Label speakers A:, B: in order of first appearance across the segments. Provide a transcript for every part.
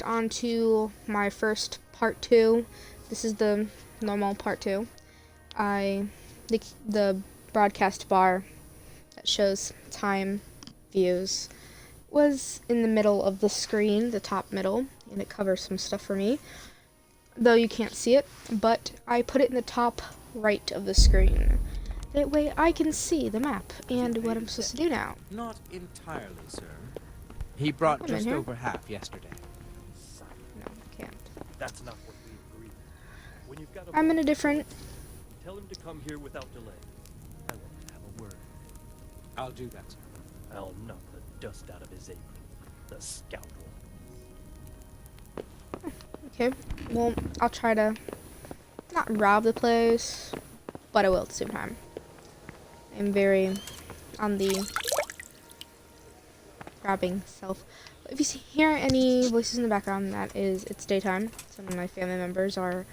A: on to my first part 2. This is the normal part 2. The broadcast bar that shows time views was in the middle of the screen, the top middle, and it covers some stuff for me. Though you can't see it, but I put it in the top right of the screen. That way I can see the map and what I'm supposed to do now.
B: Not entirely, sir. He brought just over half yesterday.
A: No, can't.
C: That's not what we agreed. When you've got
A: I'm in a different...
C: Tell him to come here without delay. I want to have a word.
B: I'll do that, sir.
C: I'll knock the dust out of his apron. The scoundrel.
A: Okay, well, I'll try to not rob the place, but I will at the same time. I'm very on the robbing self. If you hear any voices in the background, it's daytime. Some of my family members are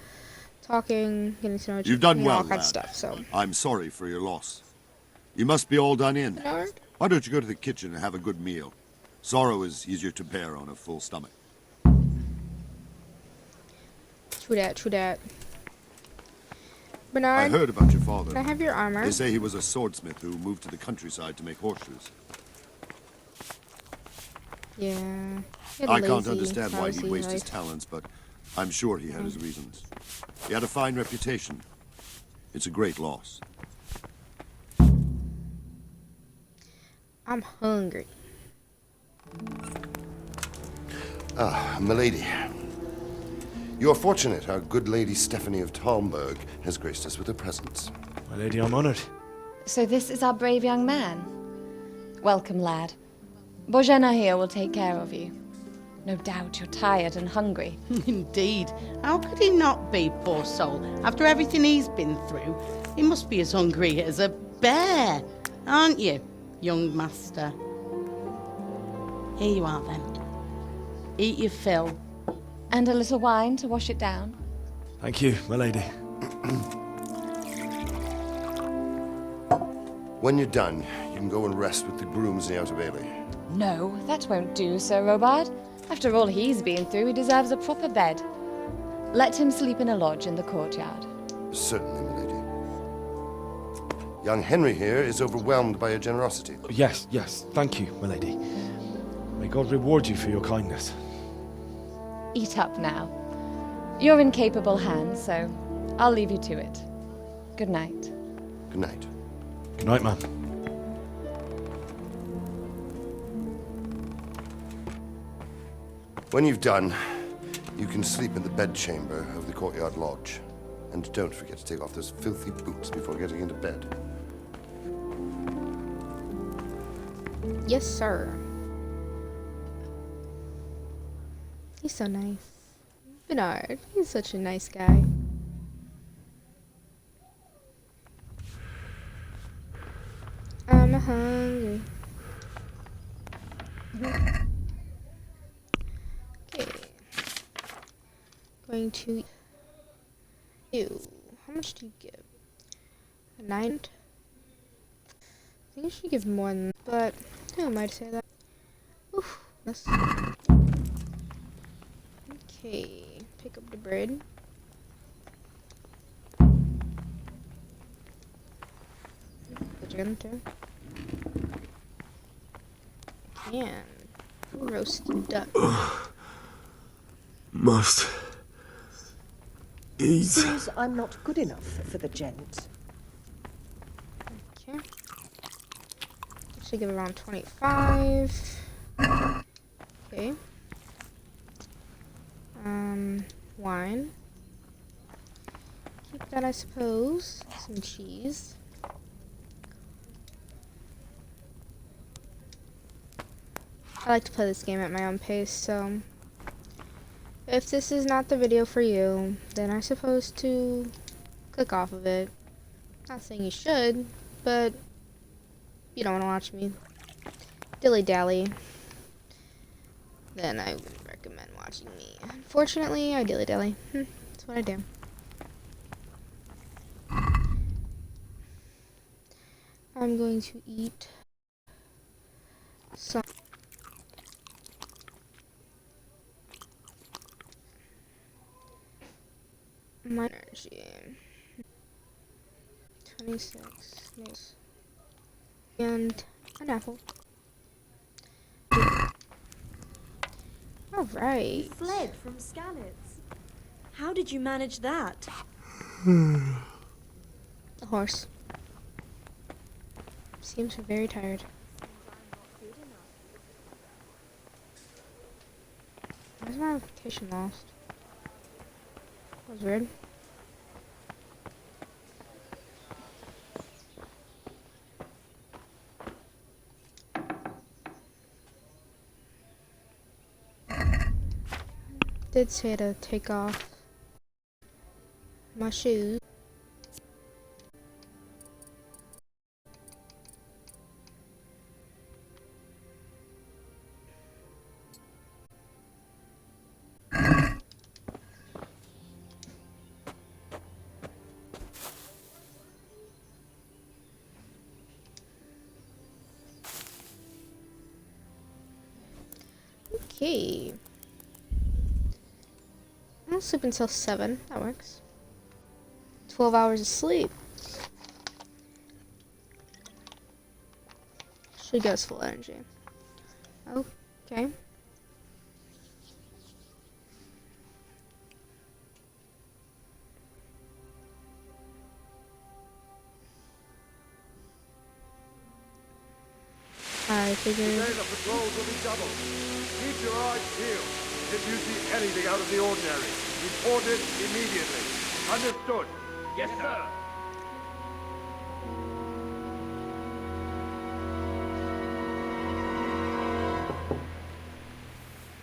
A: talking, getting to know each other.
D: You've done well,
A: all kinds
D: lad.
A: of stuff. So
D: I'm sorry for your loss. You must be all done in.
A: no.
D: Why don't you go to the kitchen and have a good meal? Sorrow is easier to bear on a full stomach.
A: True that, true that.
D: I
A: Bernard,
D: heard about your father.
A: can I have your armor?
D: They say he was a swordsmith who moved to the countryside to make horseshoes.
A: Yeah.
D: I can't understand why he'd waste his talents, but I'm sure he had his reasons. He had a fine reputation. It's a great loss.
A: I'm hungry.
E: Ah, milady. You are fortunate our good lady Stephanie of Talmberg has graced us with her presence.
F: My lady, I'm honored.
G: So this is our brave young man. Welcome, lad. Bojena here will take care of you. No doubt you're tired and hungry.
H: Indeed. How could he not be, poor soul? After everything he's been through, he must be as hungry as a bear, aren't you, young master? Here you are, then. Eat your fill.
G: And a little wine to wash it down.
F: Thank you, my lady.
E: When you're done, you can go and rest with the grooms in the Outer Bailey.
G: No, that won't do, Sir Robard. After all he's been through, he deserves a proper bed. Let him sleep in a lodge in the courtyard.
E: Certainly, milady. Young Henry here is overwhelmed by your generosity.
F: Yes, thank you, my lady. May God reward you for your kindness.
G: Eat up now. You're in capable hands, so I'll leave you to it. Good night.
E: Good night.
F: Good night, ma'am.
E: When you've done, you can sleep in the bedchamber of the courtyard lodge. And don't forget to take off those filthy boots before getting into bed.
A: Yes, sir. He's so nice. Bernard, he's such a nice guy. I'm hungry. Okay. Going to you. How much do you give? A 9? I think I should give more than, but who am I to say that? Oof, that's... Okay, pick up the bread. The chicken too. Can roasted duck.
F: Must eat.
I: Seems I'm not good enough for the gent.
A: Okay. Should give around 25. Okay. Wine. Keep that, I suppose. Some cheese. I like to play this game at my own pace, so if this is not the video for you, then I suppose to click off of it. Not saying you should, but you don't want to watch me dilly-dally, then I wouldn't recommend watching me. Unfortunately, I dilly-dally. That's what I do. I'm going to eat some My energy. 26. Nice. And an apple. Alright.
J: Fled from Skalitz. How did you manage that?
A: The horse. Seems very tired. Why's my application lost? That was weird. Did say to take off my shoes. Okay. I'll sleep until 7. That works. 12 hours of sleep. Should get us full energy. Okay. I figured.
K: Today the patrols will be doubled. Keep your eyes peeled. If you see anything out of the ordinary, report it immediately. Understood? Yes, sir.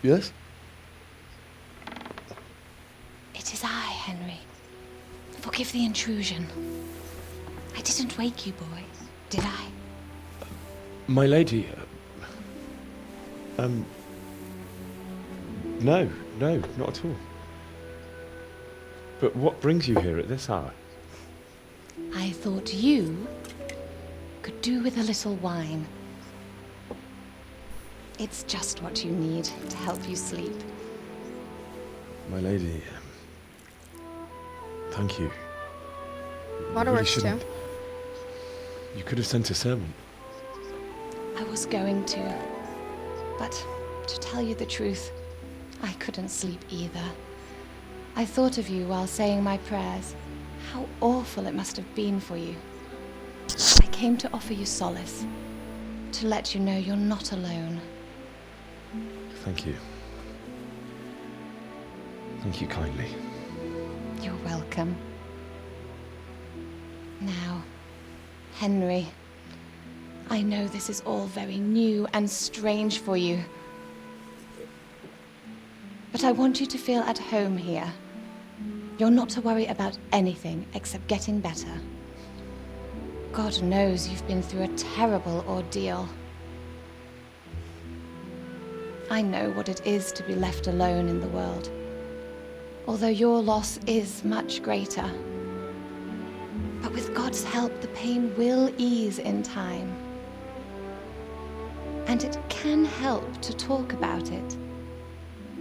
F: Yes?
G: It is I, Henry. Forgive the intrusion. I didn't wake you, boy, did I?
F: My lady, no, not at all. But what brings you here at this hour?
G: I thought you could do with a little wine. It's just what you need to help you sleep.
F: My lady, thank you.
A: Water works too.
F: You could have sent a servant.
G: I was going to, but to tell you the truth, I couldn't sleep either. I thought of you while saying my prayers. How awful it must have been for you. I came to offer you solace, to let you know you're not alone.
F: Thank you. Thank you kindly.
G: You're welcome. Now, Henry, I know this is all very new and strange for you. But I want you to feel at home here. You're not to worry about anything except getting better. God knows you've been through a terrible ordeal. I know what it is to be left alone in the world, although your loss is much greater. But with God's help, the pain will ease in time. And it can help to talk about it,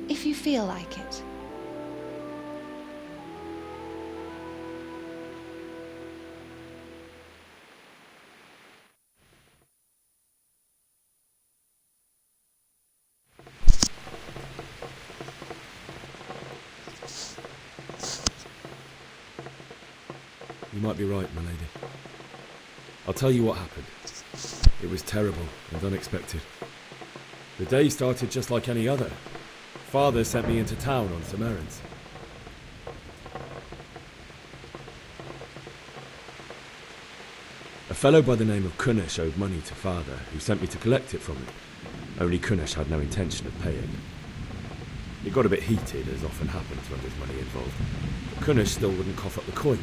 G: if you feel like it.
F: You might be right, my lady. I'll tell you what happened. It was terrible and unexpected. The day started just like any other. Father sent me into town on some errands. A fellow by the name of Kunish owed money to Father, who sent me to collect it from him. Only Kunish had no intention of paying. It got a bit heated, as often happens when there's money involved. But Kunish still wouldn't cough up the coin.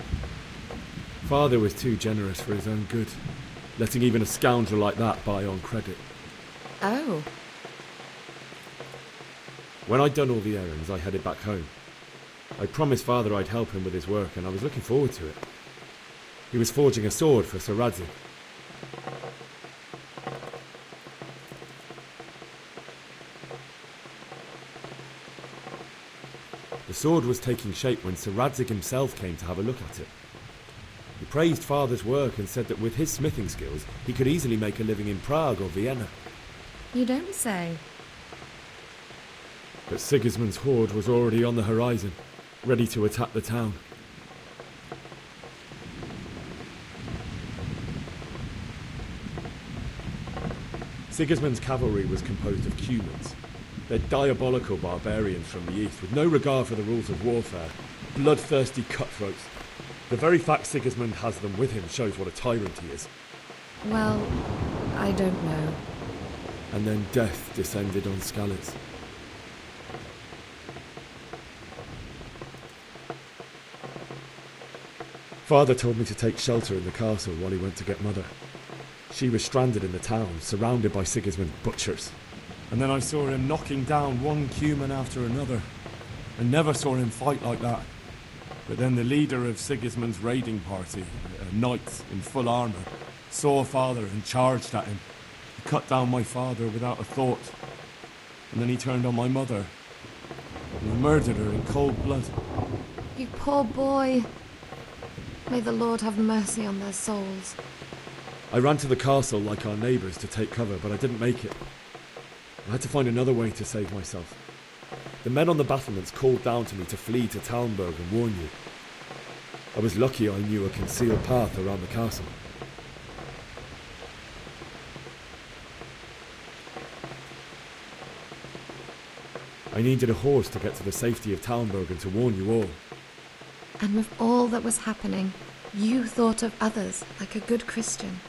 F: Father was too generous for his own good, letting even a scoundrel like that buy on credit.
J: Oh.
F: When I'd done all the errands, I headed back home. I promised Father I'd help him with his work, and I was looking forward to it. He was forging a sword for Sir Radzig. The sword was taking shape when Sir Radzig himself came to have a look at it. He praised Father's work and said that with his smithing skills, he could easily make a living in Prague or Vienna.
L: You don't say.
F: But Sigismund's horde was already on the horizon, ready to attack the town. Sigismund's cavalry was composed of Cumans. They're diabolical barbarians from the east, with no regard for the rules of warfare, bloodthirsty cutthroats. The very fact Sigismund has them with him shows what a tyrant he is.
L: Well, I don't know.
F: And then death descended on Skalitz. Father told me to take shelter in the castle while he went to get Mother. She was stranded in the town, surrounded by Sigismund's butchers. And then I saw him knocking down one Cuman after another. I never saw him fight like that. But then the leader of Sigismund's raiding party, a knight in full armour, saw Father and charged at him. He cut down my father without a thought. And then he turned on my mother and murdered her in cold blood.
L: You poor boy. May the Lord have mercy on their souls.
F: I ran to the castle like our neighbours to take cover, but I didn't make it. I had to find another way to save myself. The men on the battlements called down to me to flee to Talmberg and warn you. I was lucky I knew a concealed path around the castle. I needed a horse to get to the safety of Talmberg and to warn you all.
L: And with all that was happening, you thought of others like a good Christian.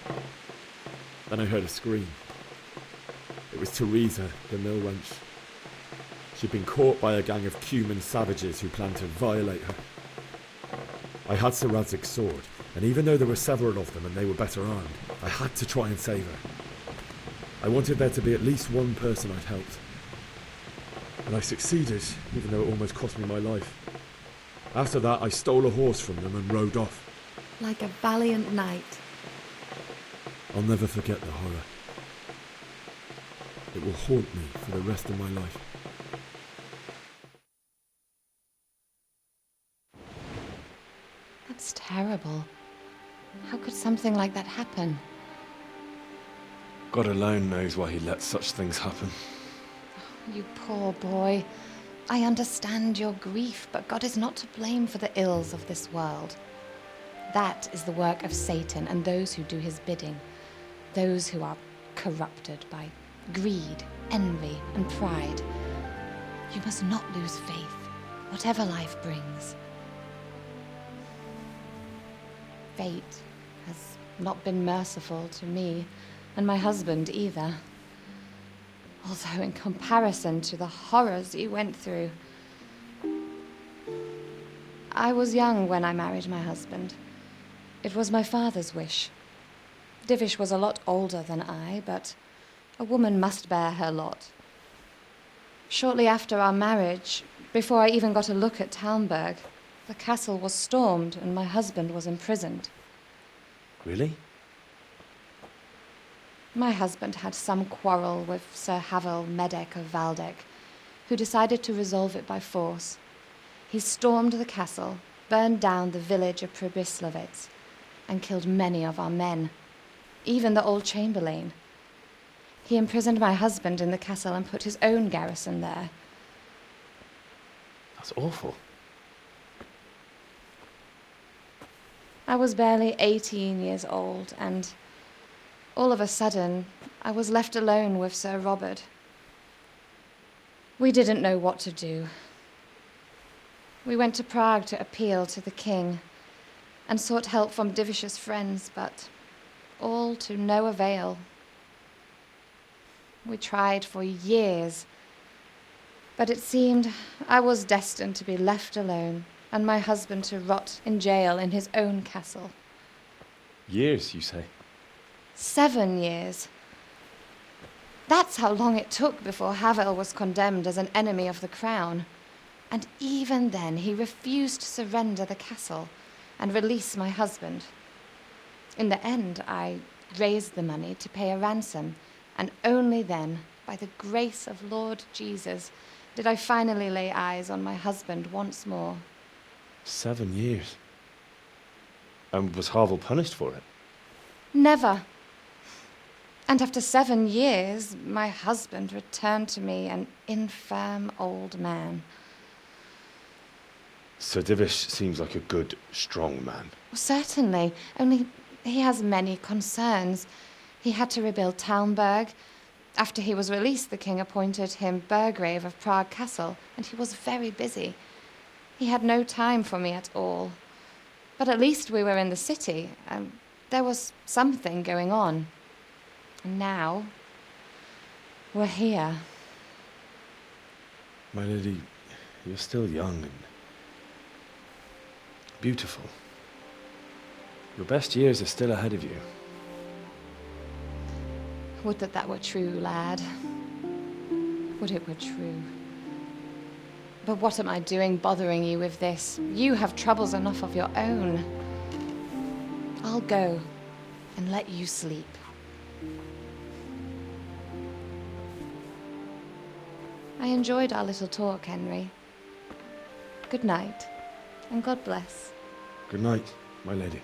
F: Then I heard a scream. It was Teresa, the mill wench. She'd been caught by a gang of Cuman savages who planned to violate her. I had Sir Radzig's sword, and even though there were several of them and they were better armed, I had to try and save her. I wanted there to be at least one person I'd helped. And I succeeded, even though it almost cost me my life. After that, I stole a horse from them and rode off.
L: Like a valiant knight.
F: I'll never forget the horror. It will haunt me for the rest of my life.
G: That's terrible. How could something like that happen?
F: God alone knows why he lets such things happen.
G: You poor boy. I understand your grief, but God is not to blame for the ills of this world. That is the work of Satan and those who do his bidding. Those who are corrupted by greed, envy, and pride. You must not lose faith, whatever life brings. Fate has not been merciful to me, and my husband either. Although in comparison to the horrors you went through. I was young when I married my husband. It was my father's wish. Divish was a lot older than I, but a woman must bear her lot. Shortly after our marriage, before I even got a look at Talmberg, the castle was stormed and my husband was imprisoned.
F: Really?
G: My husband had some quarrel with Sir Havel Medek of Valdek, who decided to resolve it by force. He stormed the castle, burned down the village of Pribyslavitz, and killed many of our men, even the old chamberlain. He imprisoned my husband in the castle and put his own garrison there.
F: That's awful.
G: I was barely 18 years old, and all of a sudden, I was left alone with Sir Robert. We didn't know what to do. We went to Prague to appeal to the king and sought help from Divish's friends, but all to no avail. We tried for years, but it seemed I was destined to be left alone and my husband to rot in jail in his own castle.
F: Years, you say?
G: 7 years. That's how long it took before Havel was condemned as an enemy of the crown. And even then, he refused to surrender the castle and release my husband. In the end, I raised the money to pay a ransom, and only then, by the grace of Lord Jesus, did I finally lay eyes on my husband once more.
F: 7 years. And was Harville punished for it?
G: Never. And after 7 years, my husband returned to me an infirm old man.
F: Sir Divish seems like a good, strong man.
G: Certainly, only he has many concerns. He had to rebuild Talmberg. After he was released, the king appointed him Burgrave of Prague Castle, and he was very busy. He had no time for me at all. But at least we were in the city, and there was something going on. And now, we're here.
F: My lady, you're still young and beautiful. Your best years are still ahead of you.
G: Would that that were true, lad. Would it were true. But what am I doing bothering you with this? You have troubles enough of your own. I'll go and let you sleep. I enjoyed our little talk, Henry. Good night, and God bless.
F: Good night, my lady.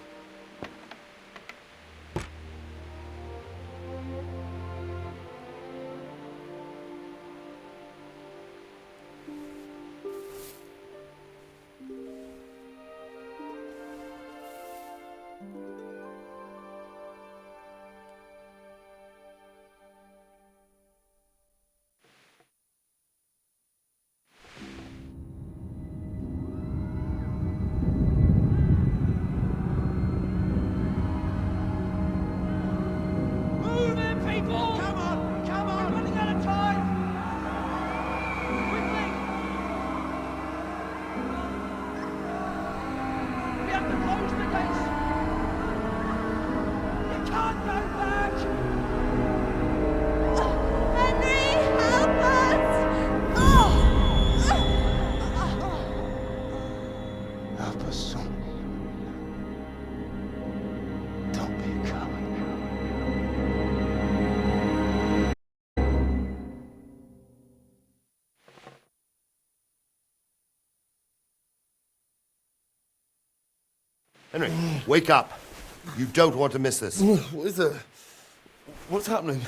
E: Henry, wake up. You don't want to miss this.
M: What is it? What's happening?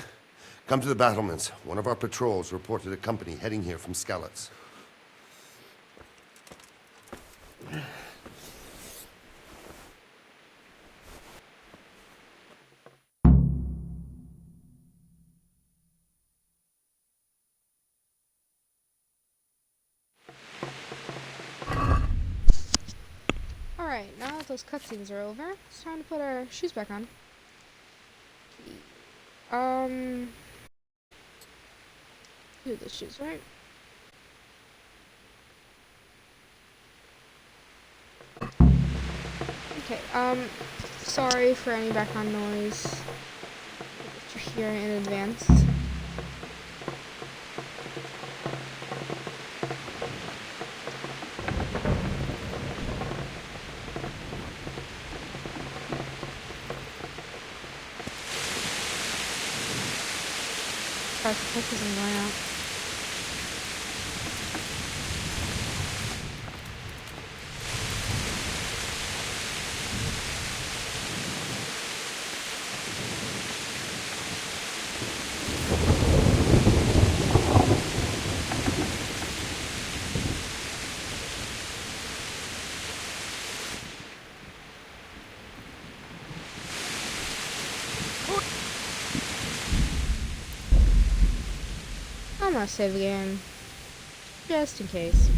E: Come to the battlements. One of our patrols reported a company heading here from Skalitz.
A: Alright, now that those cutscenes are over, it's time to put our shoes back on. Do the shoes, right? Okay, sorry for any background noise that you're hearing in advance. Focus isn't going out. I'm gonna save the game, just in case.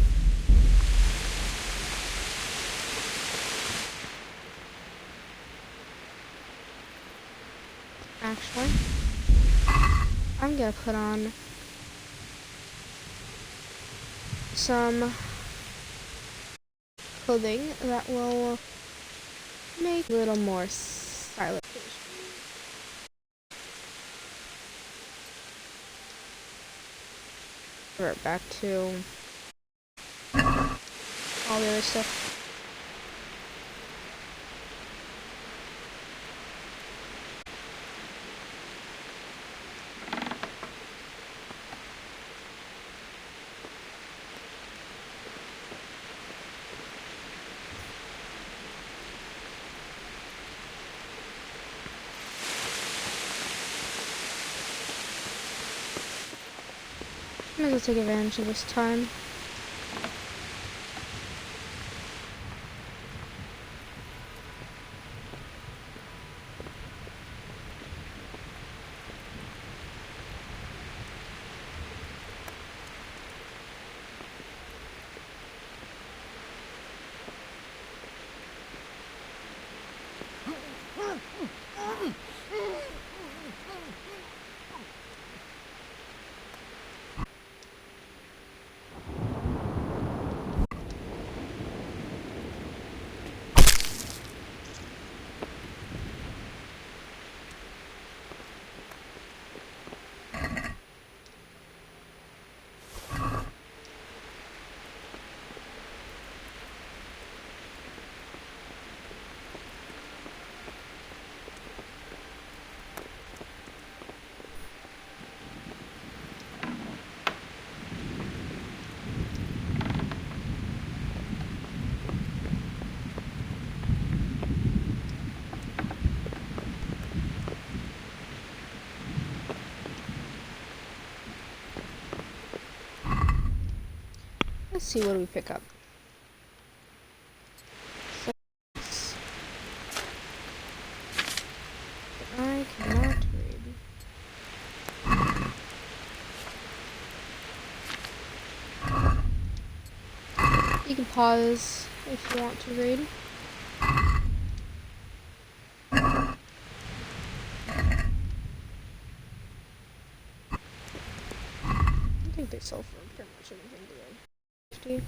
A: Actually, I'm gonna put on some clothing that will make a little more stylish. Revert back to all the other stuff. Might as well take advantage of this time. Let's see what we pick up. I cannot read. You can pause if you want to read. I think they sell for pretty much anything today. 50.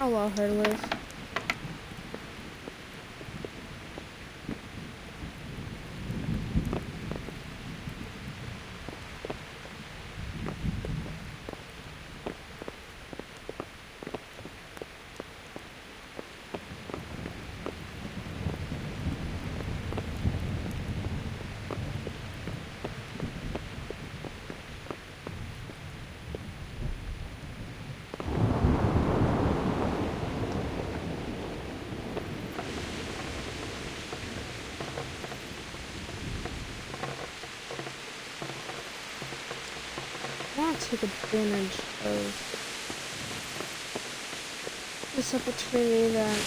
A: I'll allow her to live. I want to take advantage of this opportunity that is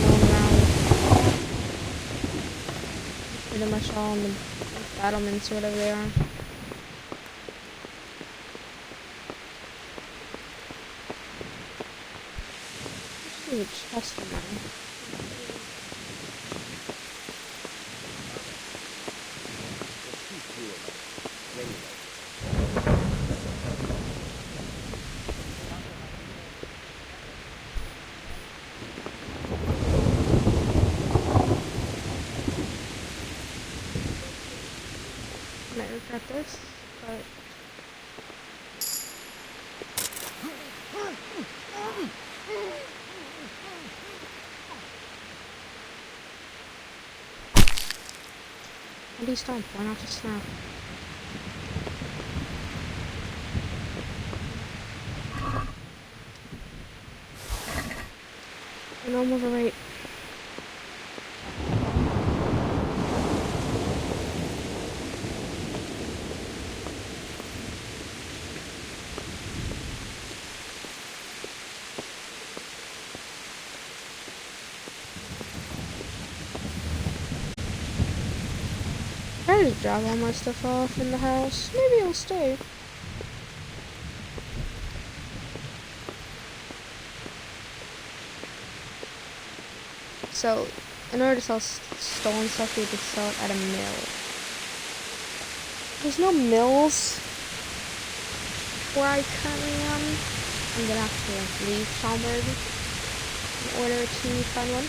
A: going around. Pretty much all in the battlements or whatever they are. There's a chest in there. Might regret this, but at least don't point off the snap. And I'll move it right. I just drop all my stuff off in the house. Maybe I'll stay. So, in order to sell stolen stuff, you have to sell it at a mill. There's no mills where I currently am. I'm gonna have to leave Schaumburg in order to find one.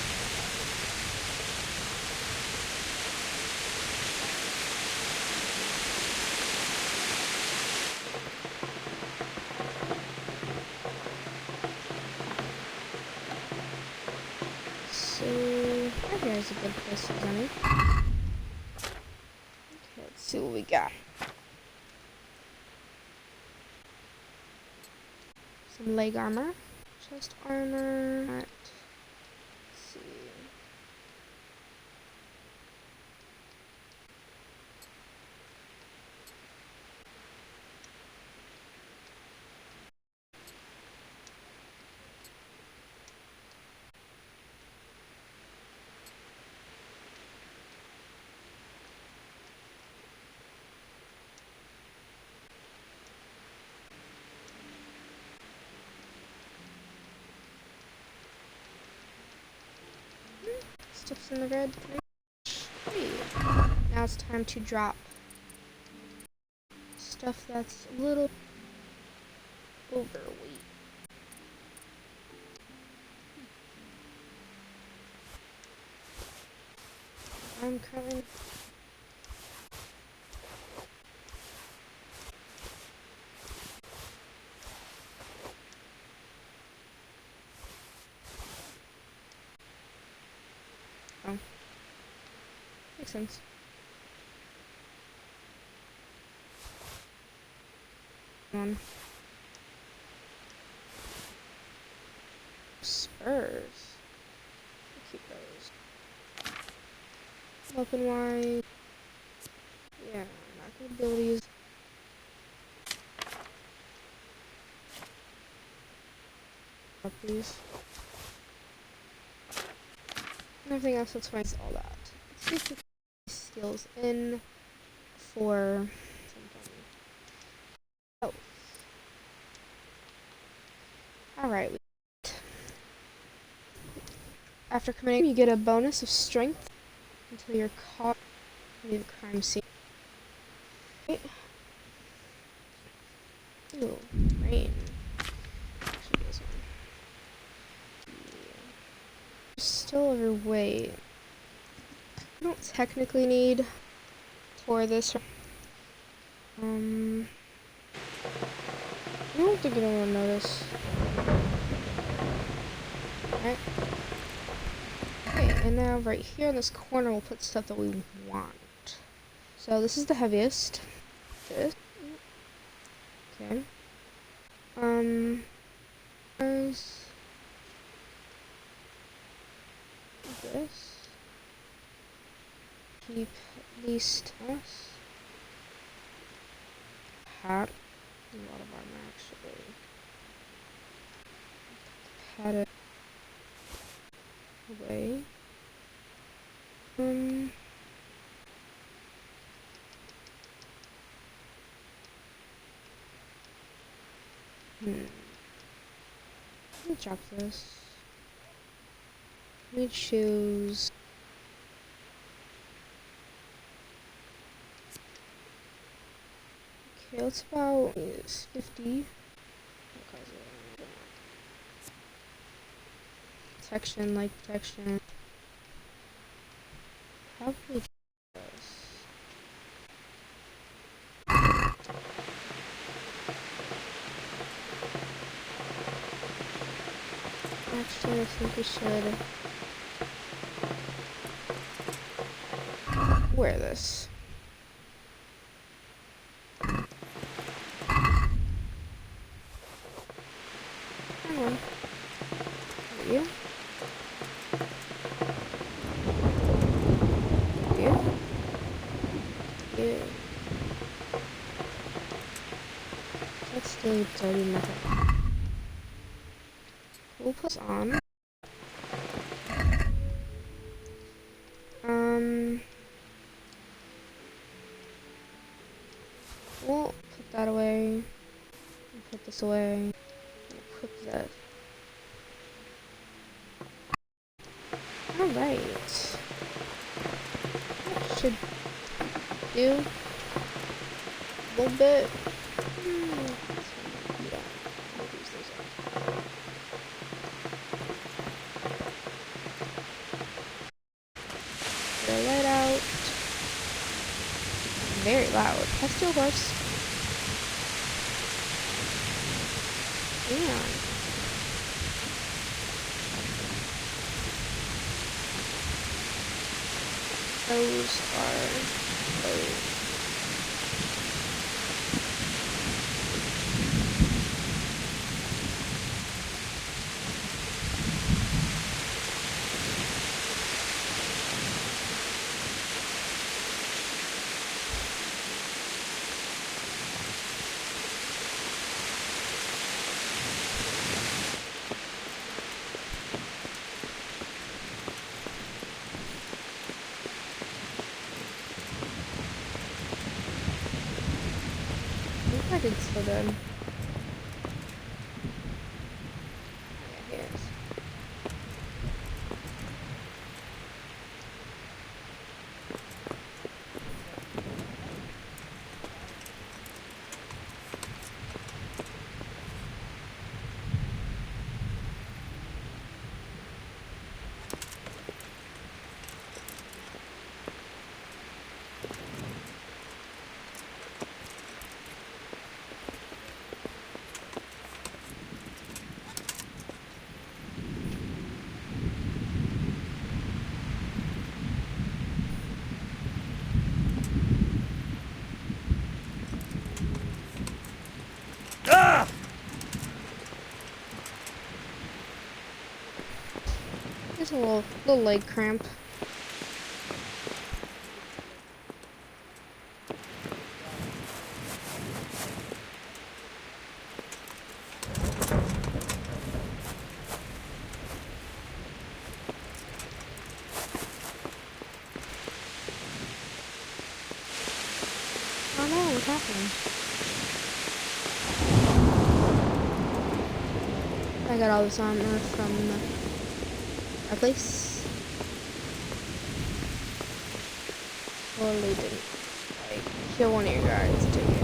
A: There's a good place as any. Okay, let's see what we got. Some leg armor, chest armor. Let's see. Stuff's in the red. Hey. Now it's time to drop stuff that's a little overweight. I'm crying. Oh. Makes sense. Come on. Spurs. I'll keep those. Weapon wise. Yeah, I'm not gonna be able to use. Up these. And everything else, that's fine. All that. Let's see if we can get skills in for something. Oh. Alright. After committing, you get a bonus of strength until you're caught in the crime scene. Right. Ooh, rain. Actually, this one. Yeah. Still overweight. I don't technically need for this. I don't think anyone will notice. Right. Okay, and now right here in this corner we'll put stuff that we want. So this is the heaviest. This. Okay. There's this. Keep at least us. Hat. A lot of armor actually. Pat it away. Let me drop this. Let me choose. Okay, let's about 50. Protection, light protection. Probably this. Actually, I think we should wear this. Come on. You? You? You. Let's do dirty metal. We'll put this on. We'll put that away. We'll put this away. We'll put that. Alright. That should do a little bit. Yeah, we'll use those up. They're light out. Very loud. That's your horse. Yeah. Those are those. I did so good. Yeah, it is. Just a little leg cramp. Oh no, what's happening? I got all this armor from our place. Totally didn't like kill one of your guards, did you?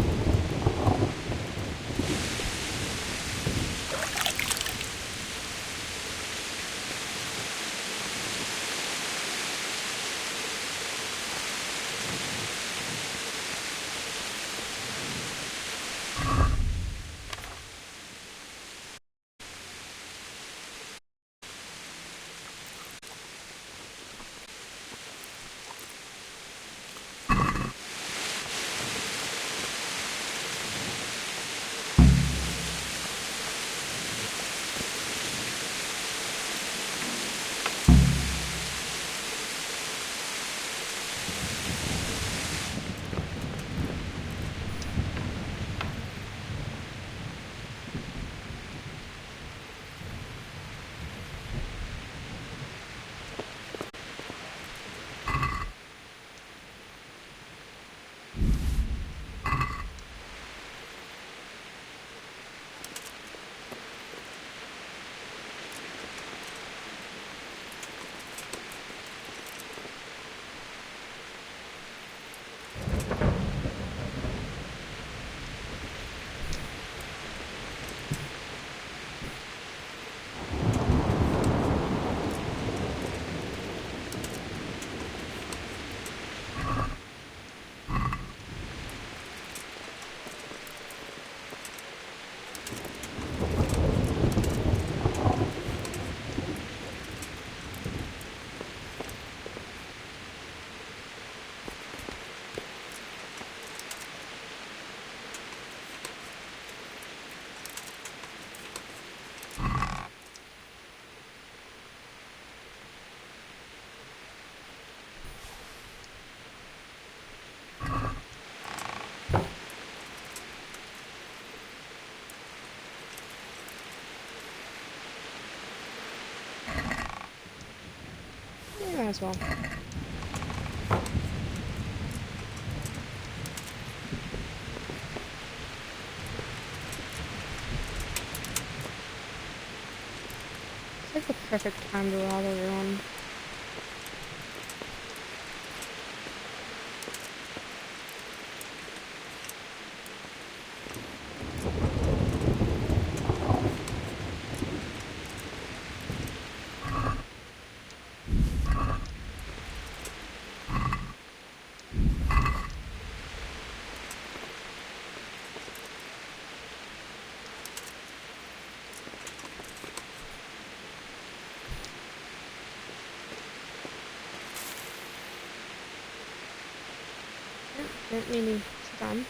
A: Yeah, might as well. It's like the perfect time to rob everyone. Didn't mean to sit down.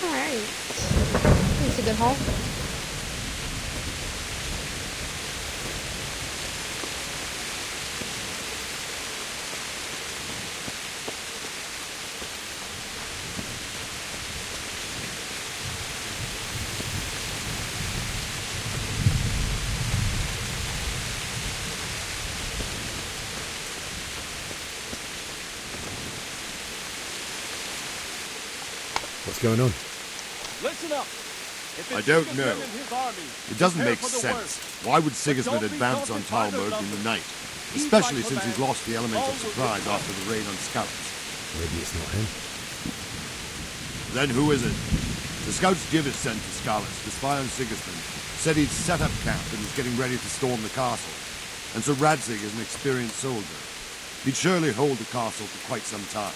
A: Alright. That's a good haul.
F: What's going on?
K: Listen up.
D: I don't know. It doesn't make sense. Why would Sigismund advance on Talmberg in the night? Especially since he's lost the element of surprise after the raid on scouts.
F: Maybe it's not him.
D: Then who is it? The scouts Divis sent to Skalis to spy on Sigismund said he'd set up camp and was getting ready to storm the castle. And so Radzig is an experienced soldier. He'd surely hold the castle for quite some time.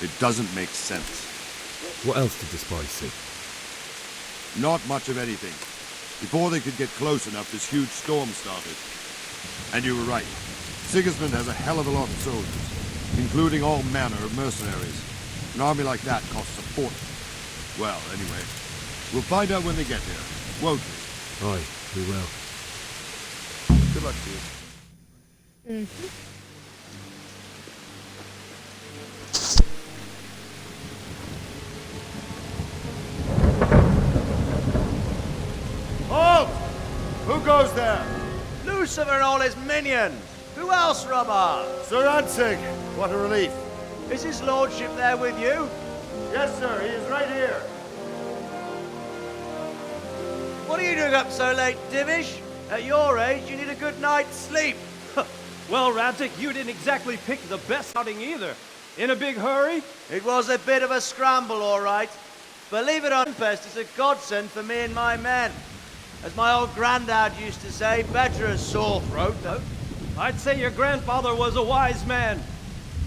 D: It doesn't make sense.
F: What else did the spies see?
D: Not much of anything. Before they could get close enough, this huge storm started. And you were right. Sigismund has a hell of a lot of soldiers, including all manner of mercenaries. An army like that costs a fortune. Well, anyway, we'll find out when they get here, won't we?
F: Aye, we will.
D: Good luck to you.
K: Halt! Who goes there?
N: Lucifer and all his minions. Who else, Robber?
K: Sir Radzig. What a relief.
N: Is his lordship there with you?
K: Yes, sir. He is right here.
N: What are you doing up so late, Divish? At your age, you need a good night's sleep.
C: Well, Radzig, you didn't exactly pick the best outing either. In a big hurry?
N: It was a bit of a scramble, all right. Believe it or not, it's a godsend for me and my men. As my old granddad used to say, better a sore throat, though.
C: I'd say your grandfather was a wise man.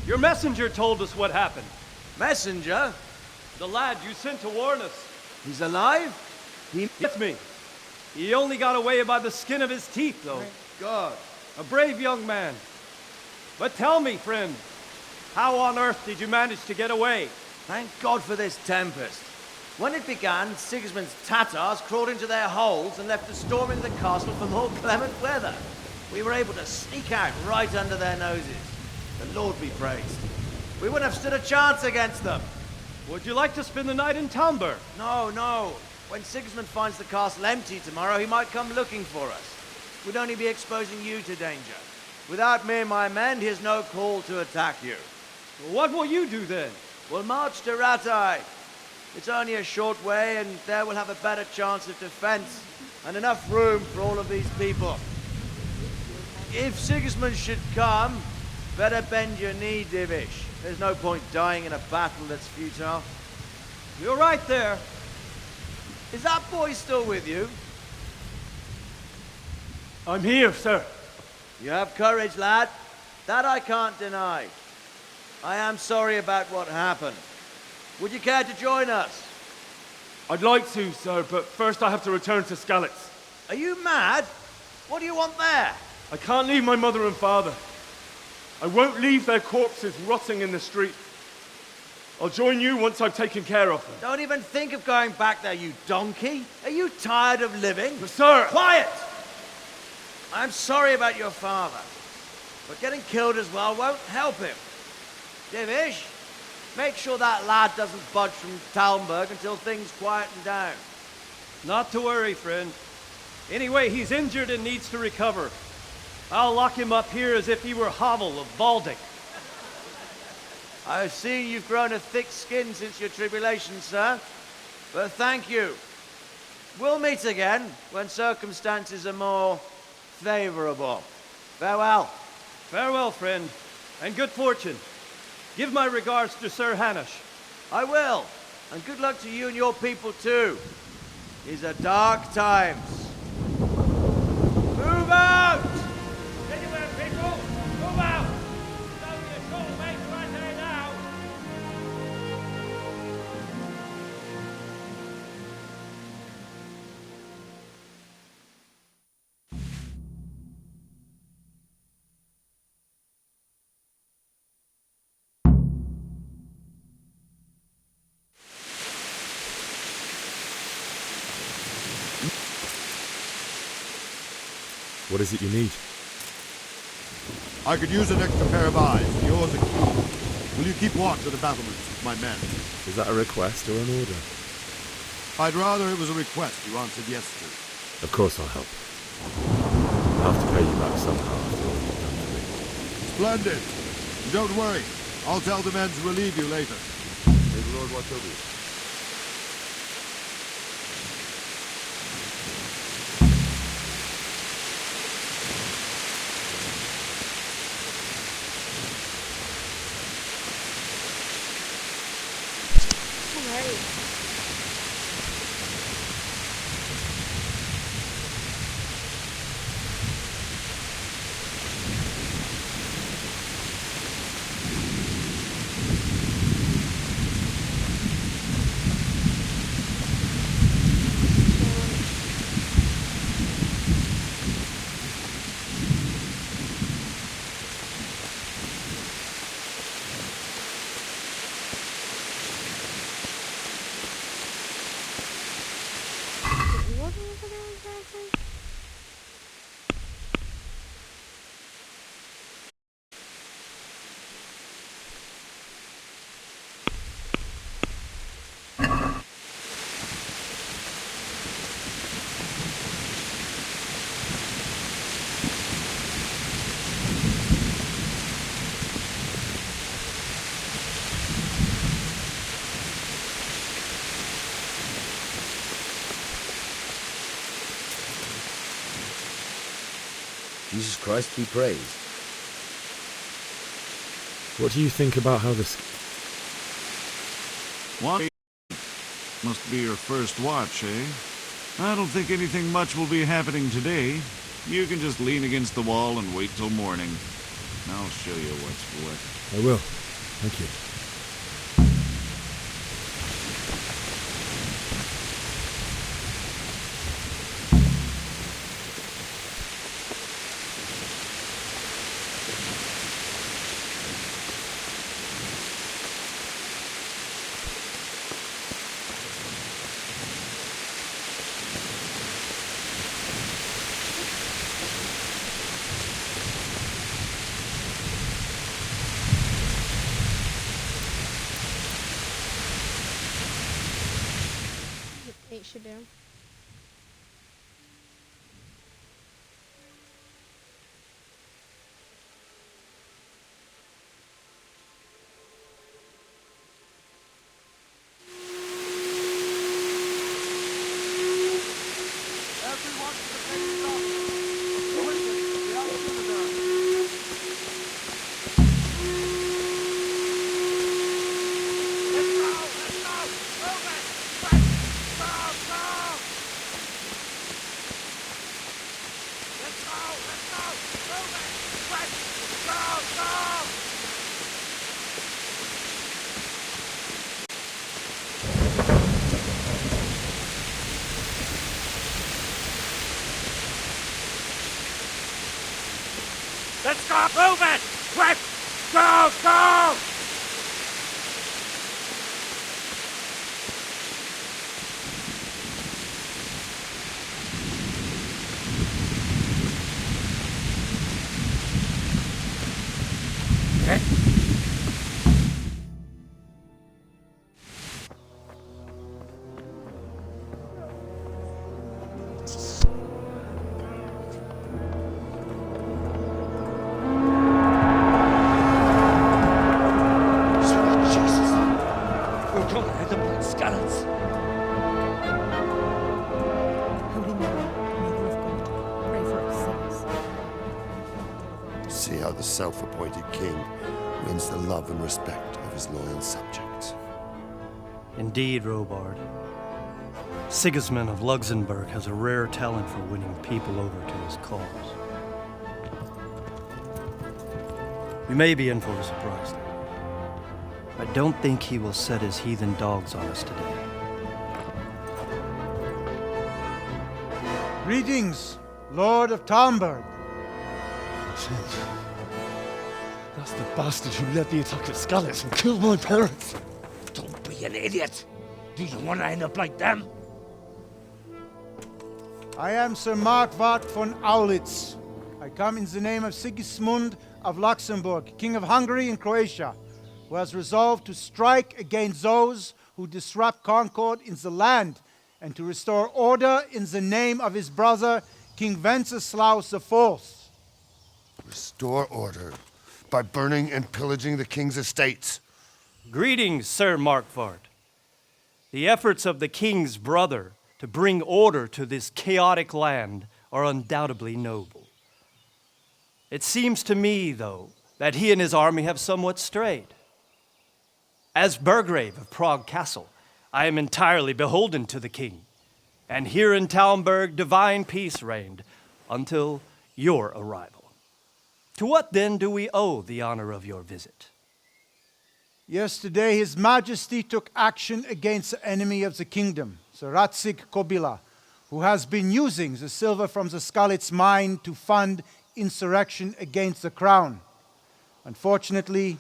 C: Your messenger told us what happened.
N: Messenger?
C: The lad you sent to warn us.
N: He's alive?
C: He gets me. He only got away by the skin of his teeth, though.
N: Thank God.
C: A brave young man. But tell me, friend, how on earth did you manage to get away?
N: Thank God for this tempest. When it began, Sigismund's Tatars crawled into their holes and left us storming the castle for more clement weather. We were able to sneak out right under their noses. The Lord be praised. We wouldn't have stood a chance against them.
C: Would you like to spend the night in Talmberg?
N: No, no. When Sigismund finds the castle empty tomorrow, he might come looking for us. We'd only be exposing you to danger. Without me and my men, he has no call to attack you.
C: What will you do then?
N: We'll march to Ratai. It's only a short way, and there we'll have a better chance of defense and enough room for all of these people. If Sigismund should come, better bend your knee, Divish. There's no point dying in a battle that's futile.
C: You're right there.
N: Is that boy still with you?
C: I'm here, sir.
N: You have courage, lad. That I can't deny. I am sorry about what happened. Would you care to join us?
C: I'd like to, sir, but first I have to return to Skalitz.
N: Are you mad? What do you want there?
C: I can't leave my mother and father. I won't leave their corpses rotting in the street. I'll join you once I've taken care of them.
N: Don't even think of going back there, you donkey. Are you tired of living?
C: But sir!
N: Quiet! I'm sorry about your father, but getting killed as well won't help him. Divish, make sure that lad doesn't budge from Talmberg until things quieten down.
C: Not to worry, friend. Anyway, he's injured and needs to recover. I'll lock him up here as if he were Havel of Baldic.
N: I've seen you've grown a thick skin since your tribulation, sir. But thank you. We'll meet again when circumstances are more favorable. Farewell.
O: Farewell, friend, and good fortune. Give my regards to Sir Hanush.
N: I will. And good luck to you and your people too. These are dark times. Move out!
K: Anywhere, people! Move out! It's only a short way to right here now!
F: What is it you need?
D: I could use an extra pair of eyes. Yours are keen. Will you keep watch of the battlements with my men?
F: Is that a request or an order?
D: I'd rather it was a request you answered yes to.
F: Of course I'll help. I'll have to pay you back somehow after all you've done for me.
D: Splendid. Don't worry. I'll tell the men to relieve you later. May the Lord watch over you.
P: Jesus Christ be praised.
F: What do you think about how this...
Q: What? Must be your first watch, eh? I don't think anything much will be happening today. You can just lean against the wall and wait till morning. I'll show you what's what.
F: I will. Thank you.
A: Nate should do.
K: Let's go! Move it! Quick! Go! Go!
E: see how the self-appointed king wins the love and respect of his loyal subjects.
O: Indeed, Robard. Sigismund of Luxembourg has a rare talent for winning people over to his cause. We may be in for a surprise, though. I don't think he will set his heathen dogs on us today.
P: Greetings, Lord of Talmberg.
M: That's the bastard who led the attack at Scarlet and killed my parents.
R: Don't be an idiot. Do you want to end up like them?
P: I am Sir Markwart von Aulitz. I come in the name of Sigismund of Luxembourg, King of Hungary and Croatia, who has resolved to strike against those who disrupt concord in the land and to restore order in the name of his brother, King Wenceslaus IV.
E: Restore order by burning and pillaging the king's estates.
O: Greetings, Sir Markwart. The efforts of the king's brother to bring order to this chaotic land are undoubtedly noble. It seems to me, though, that he and his army have somewhat strayed. As Burgrave of Prague Castle, I am entirely beholden to the king, and here in Talmberg divine peace reigned until your arrival. To what then do we owe the honor of your visit?
P: Yesterday, His Majesty took action against the enemy of the kingdom, Sir Radzig Kobyla, who has been using the silver from the Skalitz mine to fund insurrection against the crown. Unfortunately,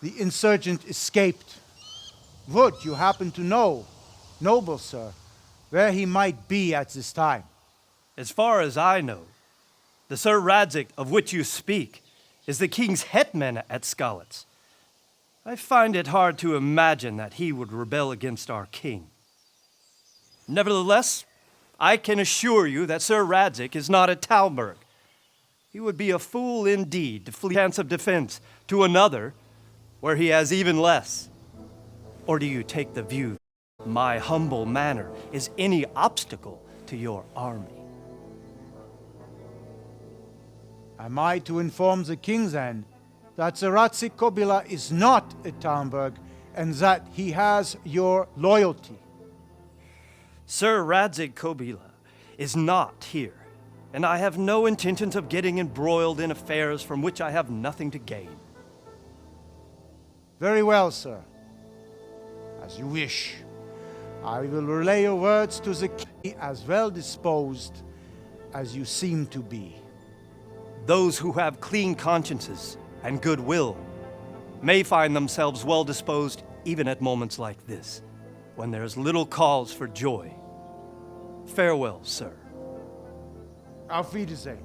P: the insurgent escaped. Would you happen to know, noble sir, where he might be at this time?
O: As far as I know, the Sir Radzig of which you speak is the king's hetman at Skalitz. I find it hard to imagine that he would rebel against our king. Nevertheless, I can assure you that Sir Radzig is not at Talmberg. He would be a fool indeed to flee chance of defense to another where he has even less. Or do you take the view that my humble manner is any obstacle to your army?
P: Am I to inform the king then that Sir Radzig Kobyla is not at Talmberg and that he has your loyalty?
O: Sir Radzig Kobyla is not here, and I have no intentions of getting embroiled in affairs from which I have nothing to gain.
P: Very well, sir. As you wish. I will relay your words to the king as well disposed as you seem to be.
O: Those who have clean consciences and goodwill may find themselves well disposed even at moments like this, when there is little cause for joy. Farewell, sir.
P: Auf Wiedersehen.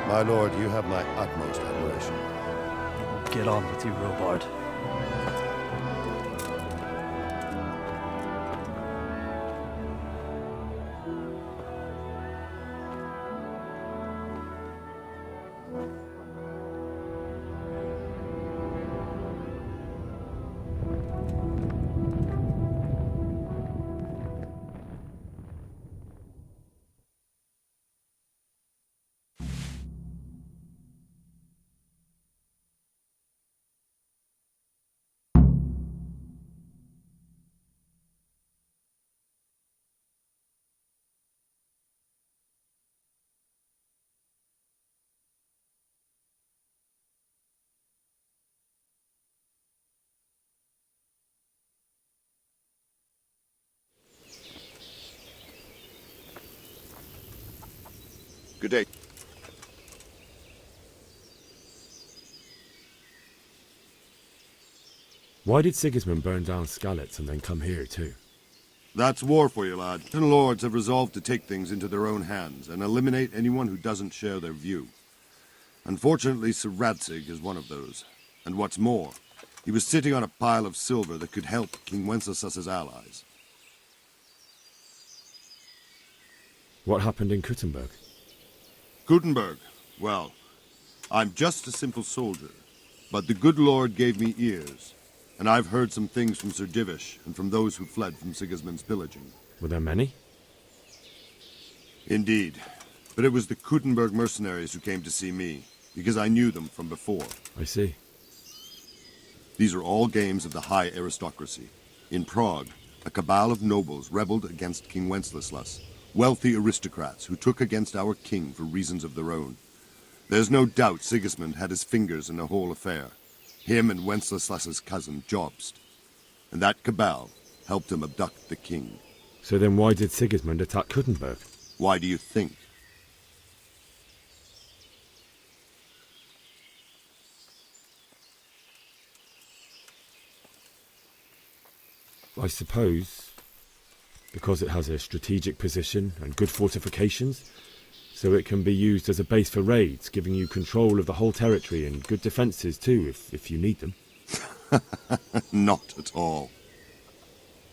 E: My lord, you have my utmost admiration.
O: Get on with you, Robard.
D: Good day.
F: Why did Sigismund burn down Skalitz and then come here too?
D: That's war for you, lad. The lords have resolved to take things into their own hands and eliminate anyone who doesn't share their view. Unfortunately, Sir Radzig is one of those. And what's more, he was sitting on a pile of silver that could help King Wenceslas's allies.
F: What happened in Kuttenberg?
D: Kuttenberg? Well, I'm just a simple soldier, but the good Lord gave me ears, and I've heard some things from Sir Divish and from those who fled from Sigismund's pillaging.
F: Were there many?
D: Indeed, but it was the Kuttenberg mercenaries who came to see me, because I knew them from before.
F: I see.
D: These are all games of the high aristocracy. In Prague, a cabal of nobles rebelled against King Wenceslas, wealthy aristocrats who took against our king for reasons of their own. There's no doubt Sigismund had his fingers in the whole affair. Him and Wenceslas's cousin, Jobst. And that cabal helped him abduct the king.
F: So then why did Sigismund attack Kuttenberg?
D: Why do you think?
F: I suppose because it has a strategic position and good fortifications, so it can be used as a base for raids, giving you control of the whole territory and good defences too, if you need them.
D: Not at all.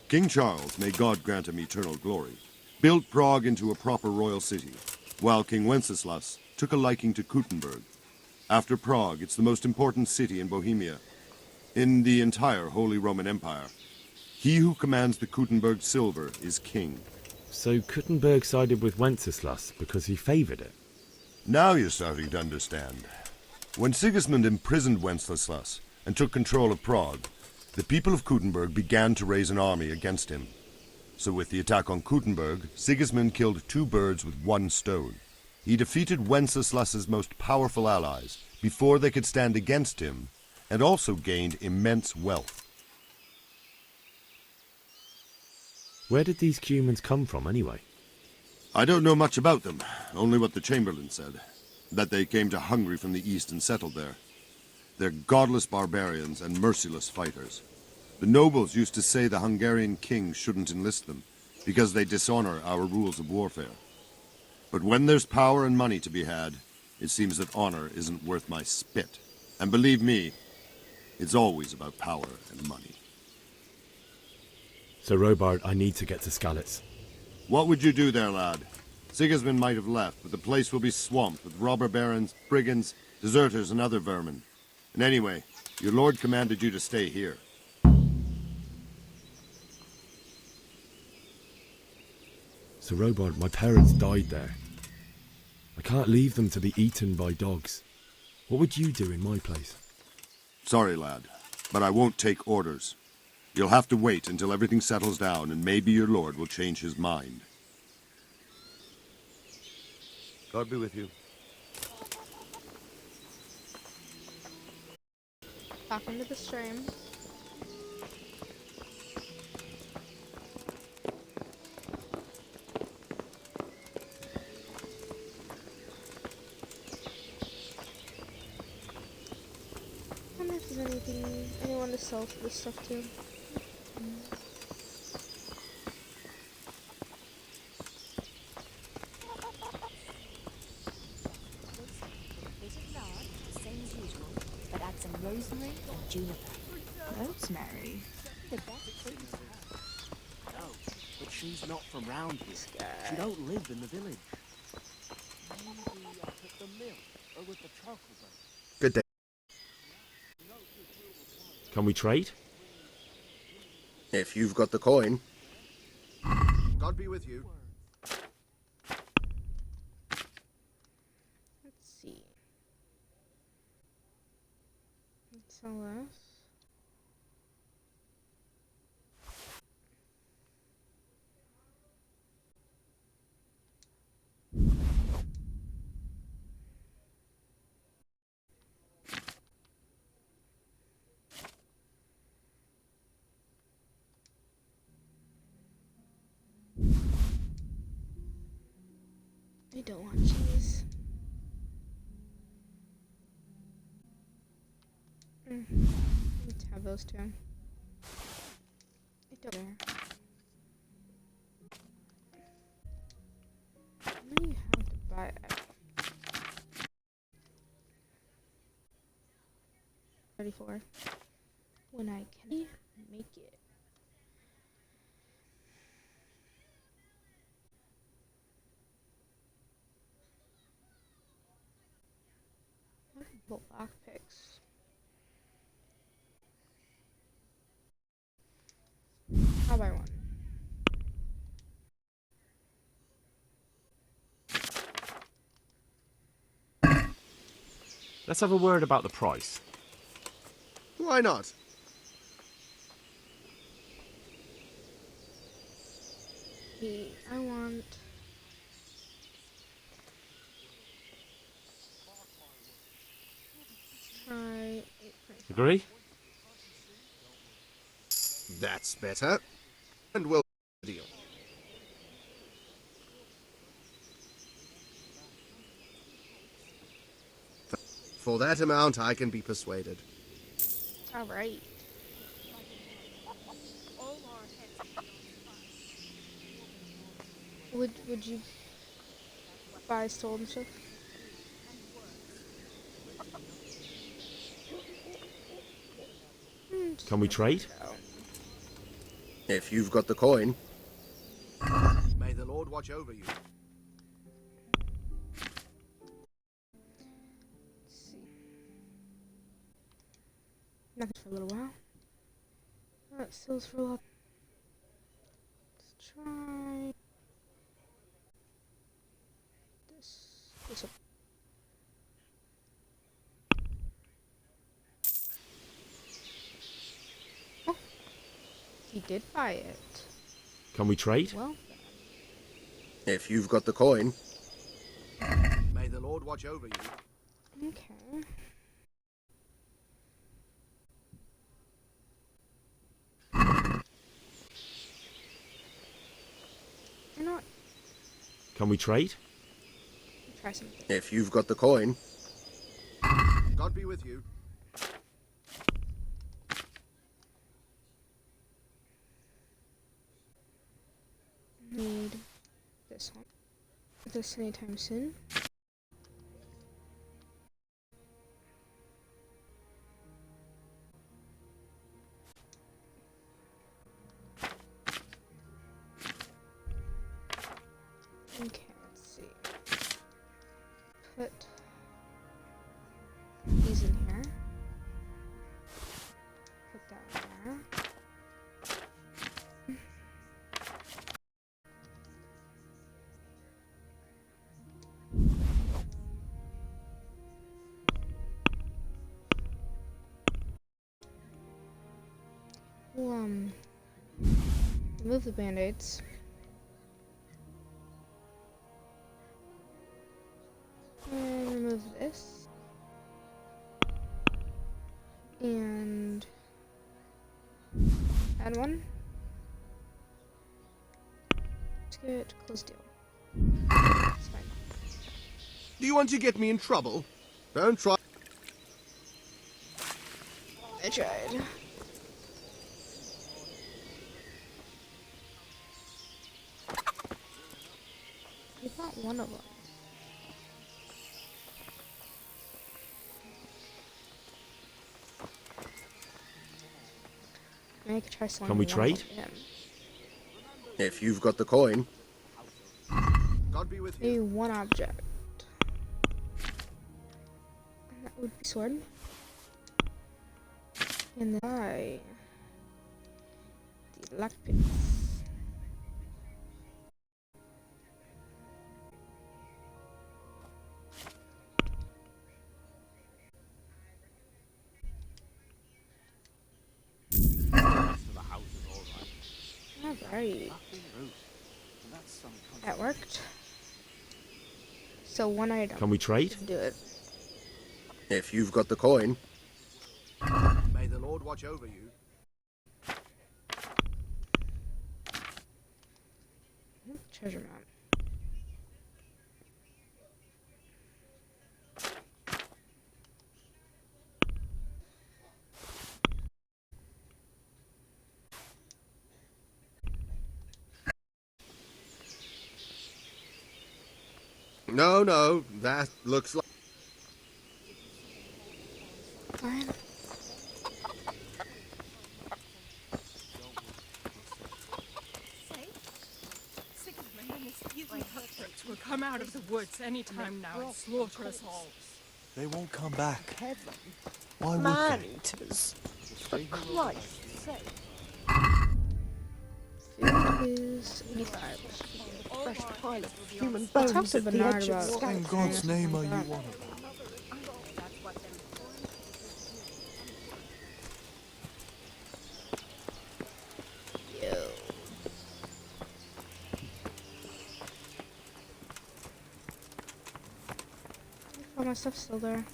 D: King Charles, may God grant him eternal glory, built Prague into a proper royal city, while King Wenceslas took a liking to Kuttenberg. After Prague, it's the most important city in Bohemia, in the entire Holy Roman Empire. He who commands the Kuttenberg silver is king.
F: So Kuttenberg sided with Wenceslas because he favoured it?
D: Now you're starting to understand. When Sigismund imprisoned Wenceslas and took control of Prague, the people of Kuttenberg began to raise an army against him. So with the attack on Kuttenberg, Sigismund killed two birds with one stone. He defeated Wenceslas's most powerful allies before they could stand against him, and also gained immense wealth.
F: Where did these Cumans come from, anyway?
D: I don't know much about them, only what the Chamberlain said. That they came to Hungary from the east and settled there. They're godless barbarians and merciless fighters. The nobles used to say the Hungarian king shouldn't enlist them, because they dishonor our rules of warfare. But when there's power and money to be had, it seems that honor isn't worth my spit. And believe me, it's always about power and money.
F: So, Robard, I need to get to Skalitz.
D: What would you do there, lad? Sigismund might have left, but the place will be swamped with robber barons, brigands, deserters, and other vermin. And anyway, your lord commanded you to stay here.
F: So, Robard, my parents died there. I can't leave them to be eaten by dogs. What would you do in my place?
D: Sorry, lad, but I won't take orders. You'll have to wait until everything settles down, and maybe your lord will change his mind. God be with you.
A: Back into the stream. I wonder if there's anyone to sell this stuff to.
S: Rosemary or juniper? Rosemary.
B: No, but she's not from round here. She don't live in the village. Maybe up at the mill or with the charcoal burner.
E: Good day.
F: Can we trade?
E: If you've got the coin. God be with you.
A: Let's see. Let's sell this. I don't want cheese. Let's have those two. There. How many have to buy it? 34. When I can make it. Lockpicks. I'll buy one.
F: Let's have a word about the price.
T: Why not?
A: I want... Try 8.5.
F: Agree?
T: That's better. And we'll deal. For that amount, I can be persuaded.
A: All right. Would you buy stolen stuff?
F: Can we trade?
T: If you've got the coin. May the Lord watch over you.
A: Let's see. Nothing for a little while. That sells for a lot. Let's try this. Oh, he did buy it.
F: Can we trade?
A: Well,
T: If you've got the coin. May the Lord watch over you.
A: okay. You're not.
F: Can we trade?
A: Try something.
T: If you've got the coin. God be with you.
A: Need this one. This anytime soon. Okay, let's see. Put these in here. Put that in there. We'll, remove the band-aids. And remove this. And add one. Let's get close deal. It's fine.
T: Do you want to get me in trouble? Don't try.
A: I tried. You got one of them. Maybe I could try selling
F: Can we
A: one
F: trade?
A: of them.
T: If you've got the coin. God be with you.
A: Maybe one object. And that would be sword. And then buy the lockpicks. Alright. That worked. So one item.
F: Can we trade?
A: Do it.
T: If you've got the coin. May the Lord watch over you.
A: Treasure map.
T: No, no, that looks like...
A: Fine.
U: Sigismund and his fusing cutthroats will come out of the woods any time now and slaughter us all.
B: They won't come back. Why would they?
I: Man-eaters. For Christ's sake.
A: Food is 85.
I: Fresh pile of human
A: I
I: bones
A: talked to
I: at the
A: Bernard
I: edge of
A: about
I: Scout.
B: In God's name are you on about?
A: Yo. All my stuff's still there.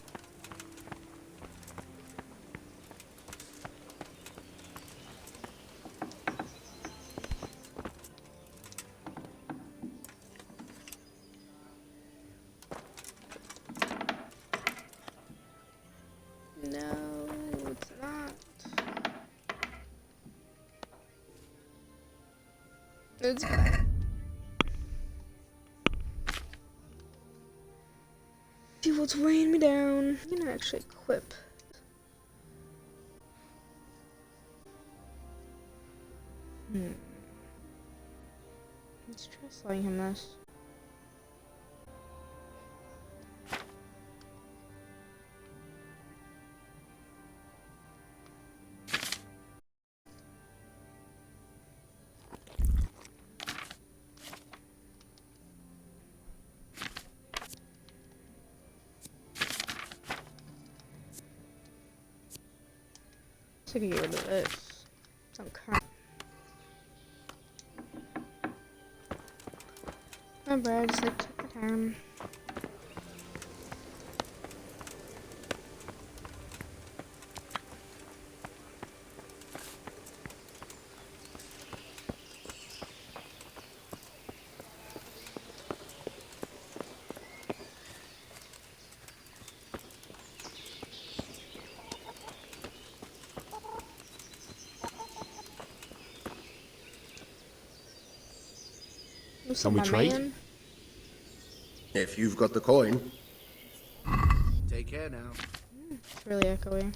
A: No, it's not. It's fine. See what's weighing me down. I'm gonna actually equip. Let's try selling him this. So I can get rid of this. Some crap. Remember, I just like took the time.
D: Can we trade?
A: Man.
T: If you've got the coin. Take care now.
A: It's really echoey.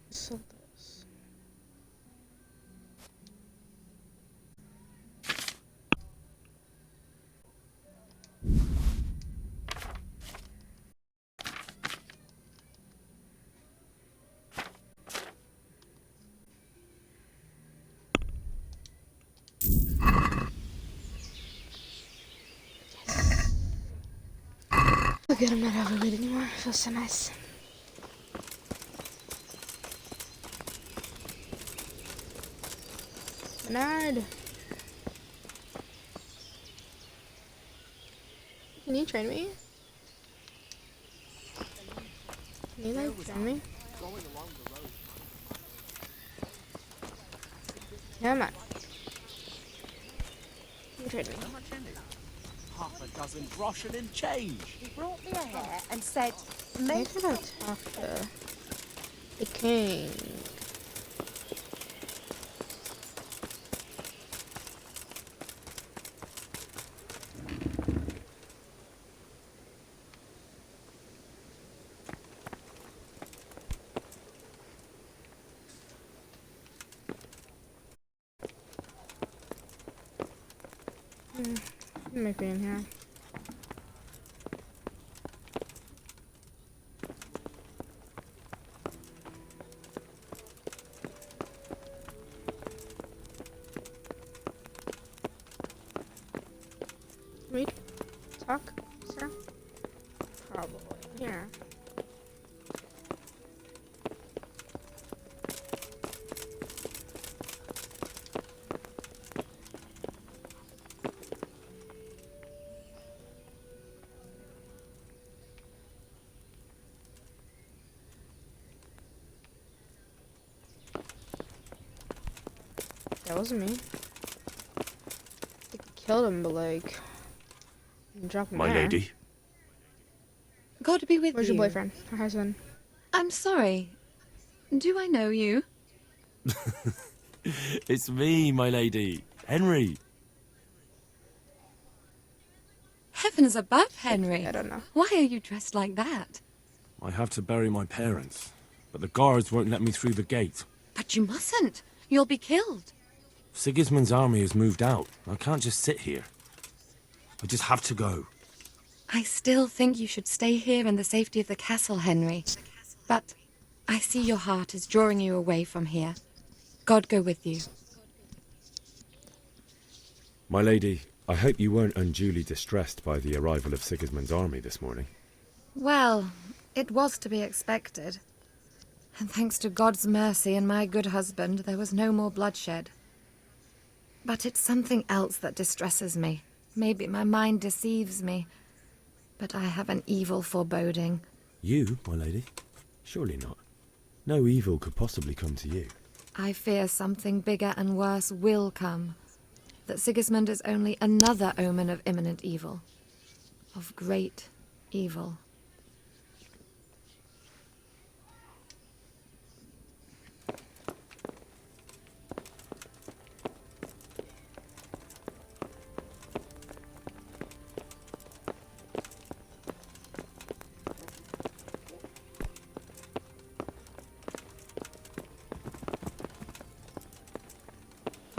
A: Sold this. Oh good, I'm not overweight anymore. It feels so nice. Bernard! Can you train me? Can you like train me? Come on. You train me.
B: Half a dozen groschen in change.
I: He brought me a hare and said,
A: Maybe I'll talk to the king. He might be in here. Can we talk, sir? Probably. Here. That wasn't me. I think I killed him, but like, drop him
F: My
A: there.
F: lady.
L: God be with
A: Where's
L: you.
A: your boyfriend? Her husband?
L: I'm sorry. Do I know you?
F: It's me, my lady. Henry.
L: Heavens above, Henry.
A: I don't know.
L: Why are you dressed like that?
F: I have to bury my parents, but the guards won't let me through the gate.
L: But you mustn't. You'll be killed.
F: Sigismund's army has moved out. I can't just sit here. I just have to go.
L: I still think you should stay here in the safety of the castle, Henry. But I see your heart is drawing you away from here. God go with you.
F: My lady, I hope you weren't unduly distressed by the arrival of Sigismund's army this morning.
L: Well, it was to be expected. And thanks to God's mercy and my good husband, there was no more bloodshed. But it's something else that distresses me. Maybe my mind deceives me. But I have an evil foreboding.
F: You, my lady? Surely not. No evil could possibly come to you.
L: I fear something bigger and worse will come. That Sigismund is only another omen of imminent evil. Of great evil.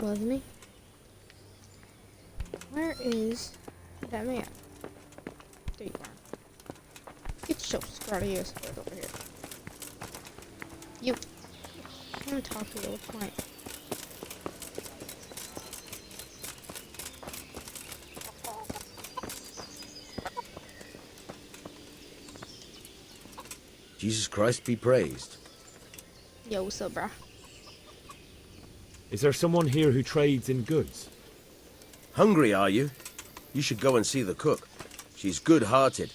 A: Was me? Where is that man? There you are. Get so scared of you, over here. You. I want to talk to you. What's mine?
T: Jesus Christ be praised.
A: Yo, what's up, bruh?
F: Is there someone here who trades in goods?
T: Hungry, are you? You should go and see the cook. She's good-hearted,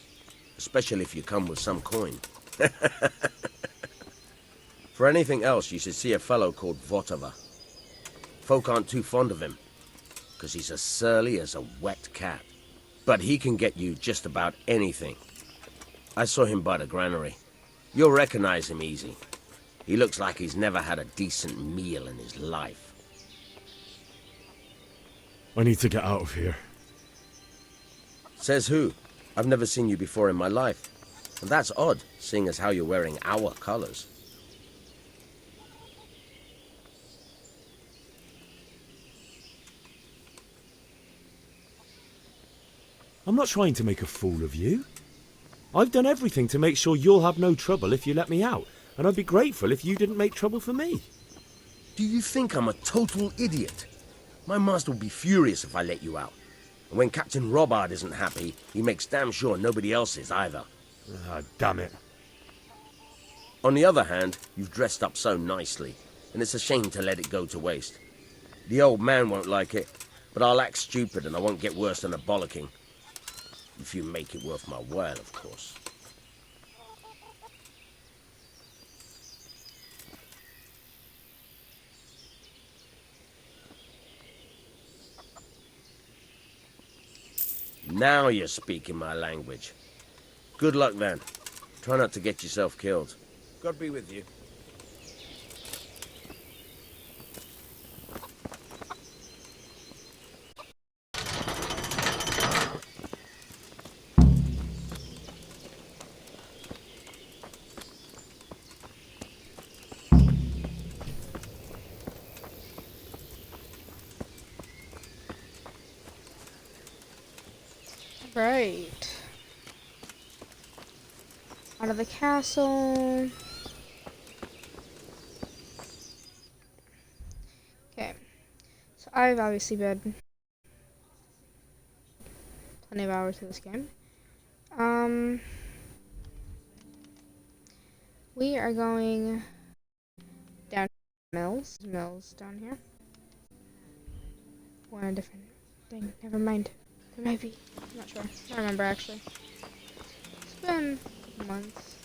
T: especially if you come with some coin. For anything else, you should see a fellow called Votava. Folk aren't too fond of him, because he's as surly as a wet cat. But he can get you just about anything. I saw him by the granary. You'll recognize him easy. He looks like he's never had a decent meal in his life.
F: I need to get out of here.
T: Says who? I've never seen you before in my life. And that's odd, seeing as how you're wearing our colors.
F: I'm not trying to make a fool of you. I've done everything to make sure you'll have no trouble if you let me out. And I'd be grateful if you didn't make trouble for me.
T: Do you think I'm a total idiot? My master will be furious if I let you out. And when Captain Robard isn't happy, he makes damn sure nobody else is either.
F: Ah, damn it.
T: On the other hand, you've dressed up so nicely, and it's a shame to let it go to waste. The old man won't like it, but I'll act stupid and I won't get worse than a bollocking. If you make it worth my while, of course. Now you're speaking my language. Good luck then. Try not to get yourself killed. God be with you.
A: Right. Out of the castle. Okay. So I've obviously been plenty of hours to this game. We are going down Mills down here. Or a different thing. Never mind. There might be. I'm not sure. I don't remember actually. It's been months.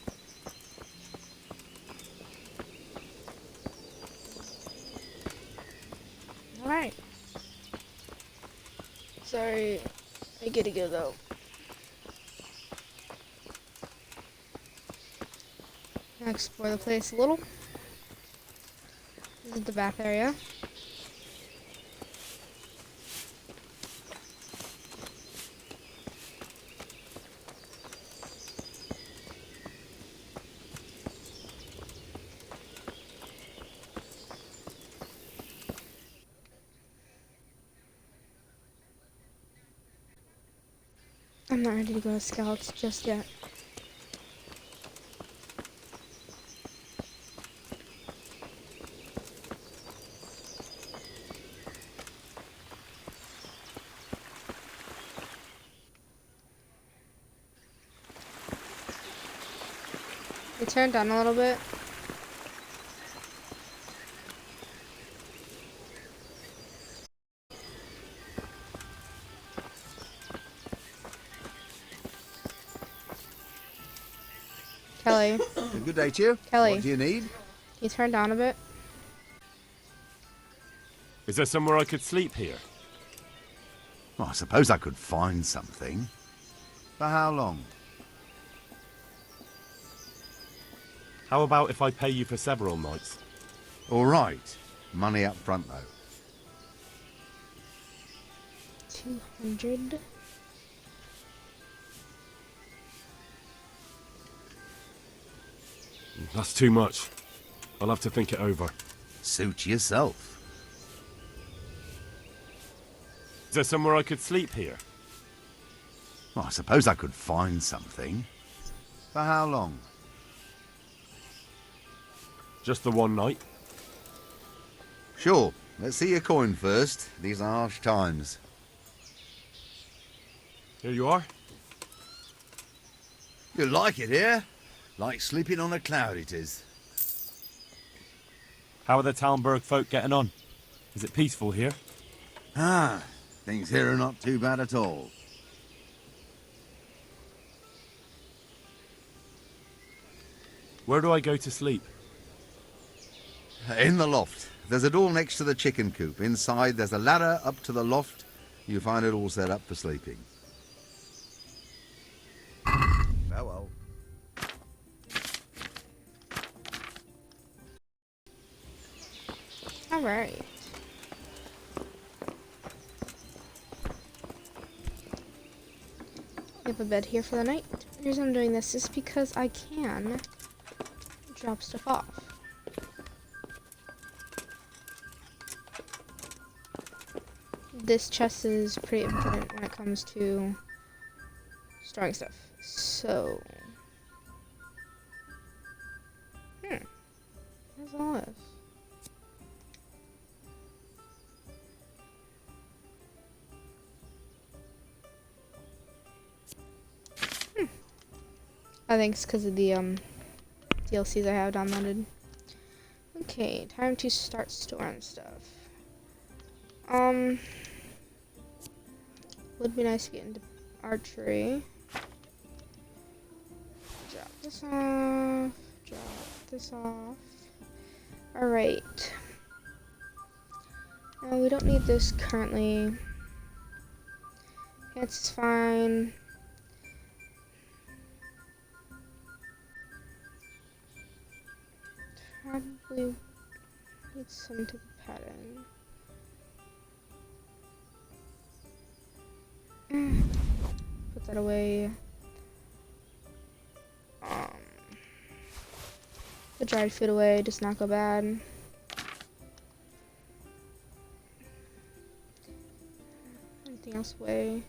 A: Sorry. I gotta go though. I'll explore the place a little. This is the bath area. I'm not ready to go to Scouts just yet. You turn down a little bit. Kelly.
H: Good day to you.
A: Kelly.
H: What do you need?
A: Can you turn down a bit?
F: Is there somewhere I could sleep here?
H: Well, I suppose I could find something. For how long?
F: How about if I pay you for several nights?
H: All right. Money up front, though.
A: 200.
F: That's too much. I'll have to think it over.
H: Suit yourself.
F: Is there somewhere I could sleep here?
H: Well, I suppose I could find something. For how long?
F: Just the one night?
H: Sure. Let's see your coin first. These are harsh times.
F: Here you are.
H: You like it here? Like sleeping on a cloud it is.
F: How are the Talmberg folk getting on? Is it peaceful here?
H: Ah, things here are not too bad at all.
F: Where do I go to sleep?
H: In the loft. There's a door next to the chicken coop. Inside, there's a ladder up to the loft. You'll find it all set up for sleeping. Farewell.
A: All right. I have a bed here for the night. The reason I'm doing this is because I can drop stuff off. This chest is pretty important when it comes to storing stuff. So, that's all this. I think it's because of the DLCs I have downloaded. Okay, time to start storing stuff. Would be nice to get into archery. Drop this off. Drop this off. Alright. We don't need this currently. Pants is fine. Probably need some type of pattern. Put that away. The dried food away does not go bad. Anything else away?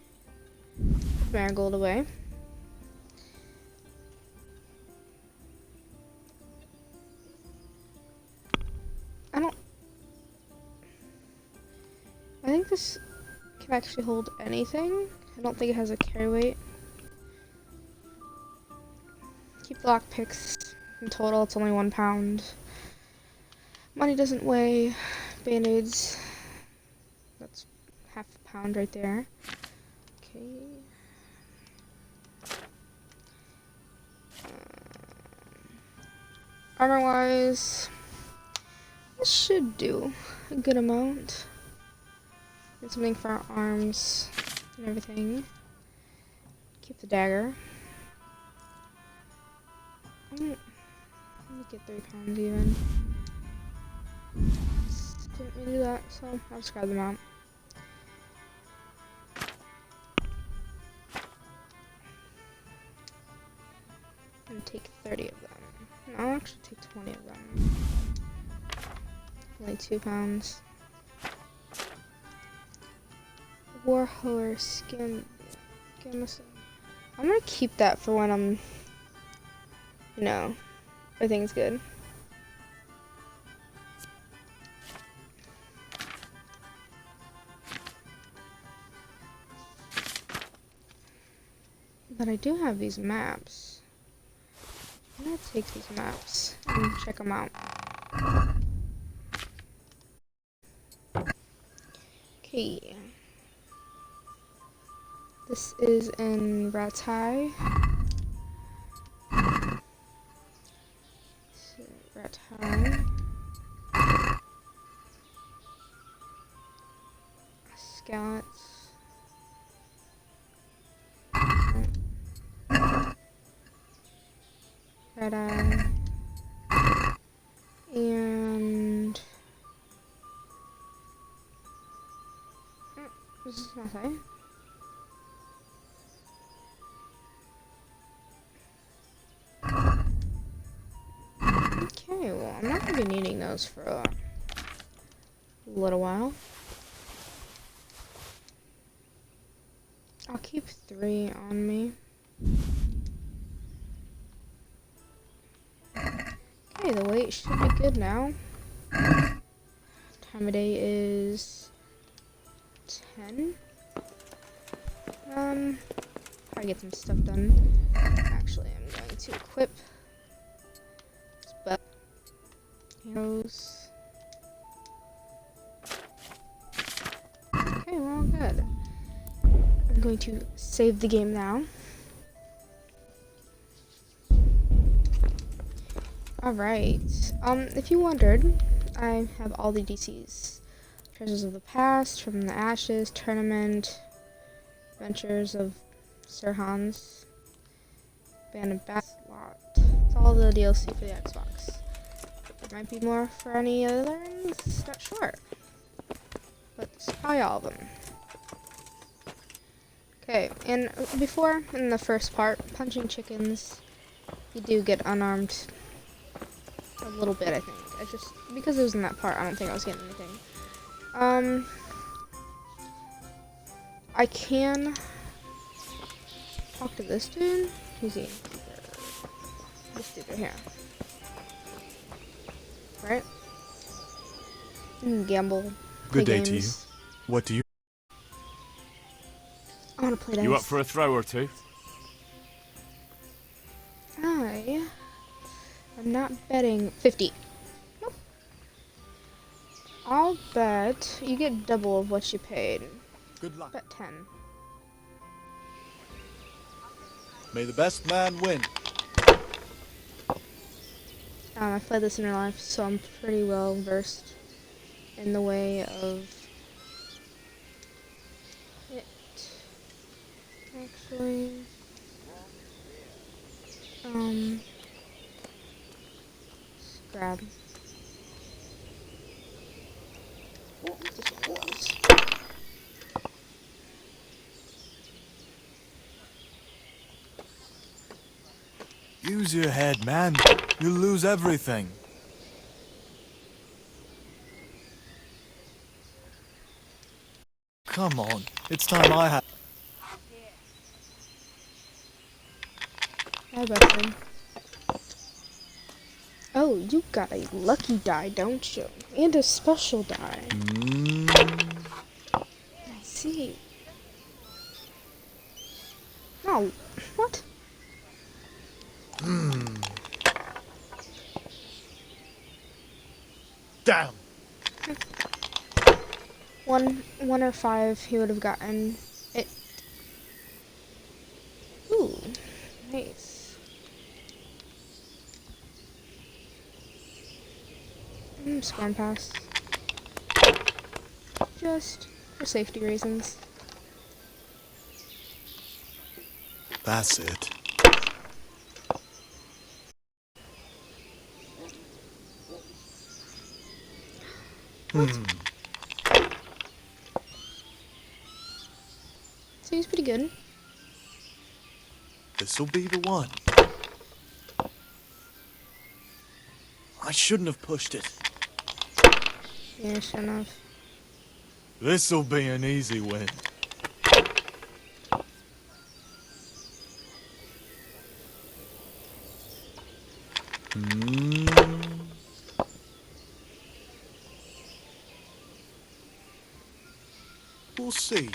A: Marigold away. I think this can actually hold anything. I don't think it has a carry weight. Keep the lockpicks. In total, it's only 1 pound. Money doesn't weigh. Band-aids. That's half a pound right there. Okay. Armor-wise, this should do a good amount. Get something for our arms. and everything. Keep the dagger. Let me get 3 pounds even. Didn't mean to do that, so I'll just grab them out. And take 30 of them. No, I'll actually take 20 of them. Only 2 pounds. Warhorse skin. I'm gonna keep that for when I'm, you know, everything's good. But I do have these maps. I'm gonna take these maps and check them out. Okay. This is in Ratai. Ratai. Scouts. Ratai. And this is Ratai. Okay, well, I'm not going to be needing those for a little while. I'll keep 3 on me. Okay, the weight should be good now. Time of day is 10. Probably get some stuff done. Actually, I'm going to equip arrows. Okay, we're all good. I'm going to save the game now. Alright, if you wondered, I have all the DCs. Treasures of the Past, From the Ashes, Tournament, Adventures of Sir Hans, Band of Bat Lot. It's all the DLC for the Xbox. There might be more for any other ones, not sure. But it's probably all of them. Okay, and before, in the first part, punching chickens, you do get unarmed a little bit, I think. I just, because it was in that part, I don't think I was getting anything. I can talk to this dude. Who's he? This dude right here. Right? Gamble.
J: Good day
A: games.
J: to you. What do you...
A: I want to play dice.
J: You up for a throw or two?
A: I'm not betting 50. Nope. I'll bet you get double of what you paid.
J: Good luck.
A: Bet 10.
J: May the best man win.
A: I've played this in real life, so I'm pretty well versed in the way of it. Actually, let's grab just one of those.
J: Use your head, man. You'll lose everything. Come on. It's time I had...
A: Hi, Buster. Oh, you got a lucky die, don't you? And a special die. I see. No, what?
J: Damn.
A: One or 5, he would have gotten it. Ooh, nice. Scorn pass. Just for safety reasons.
J: That's it.
A: Seems pretty good.
J: This'll be the one. I shouldn't have pushed it.
A: Yeah, sure enough.
J: This'll be an easy win. We'll see.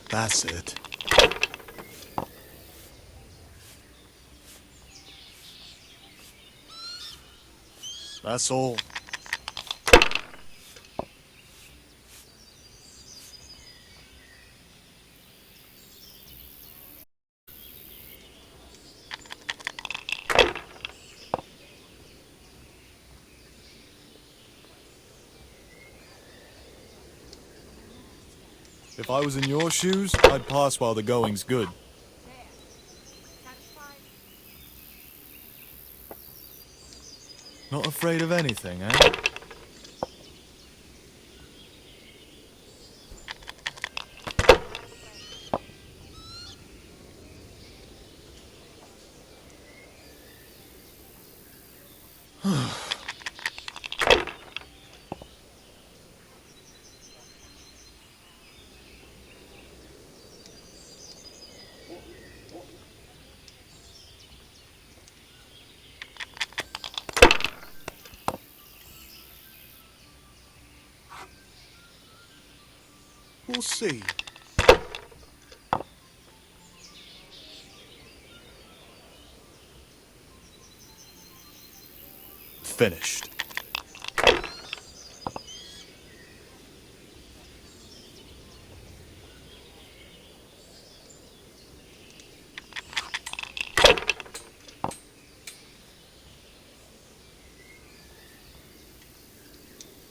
J: That's it. That's all. If I was in your shoes, I'd pass while the going's good. Not afraid of anything, eh? We'll see. Finished.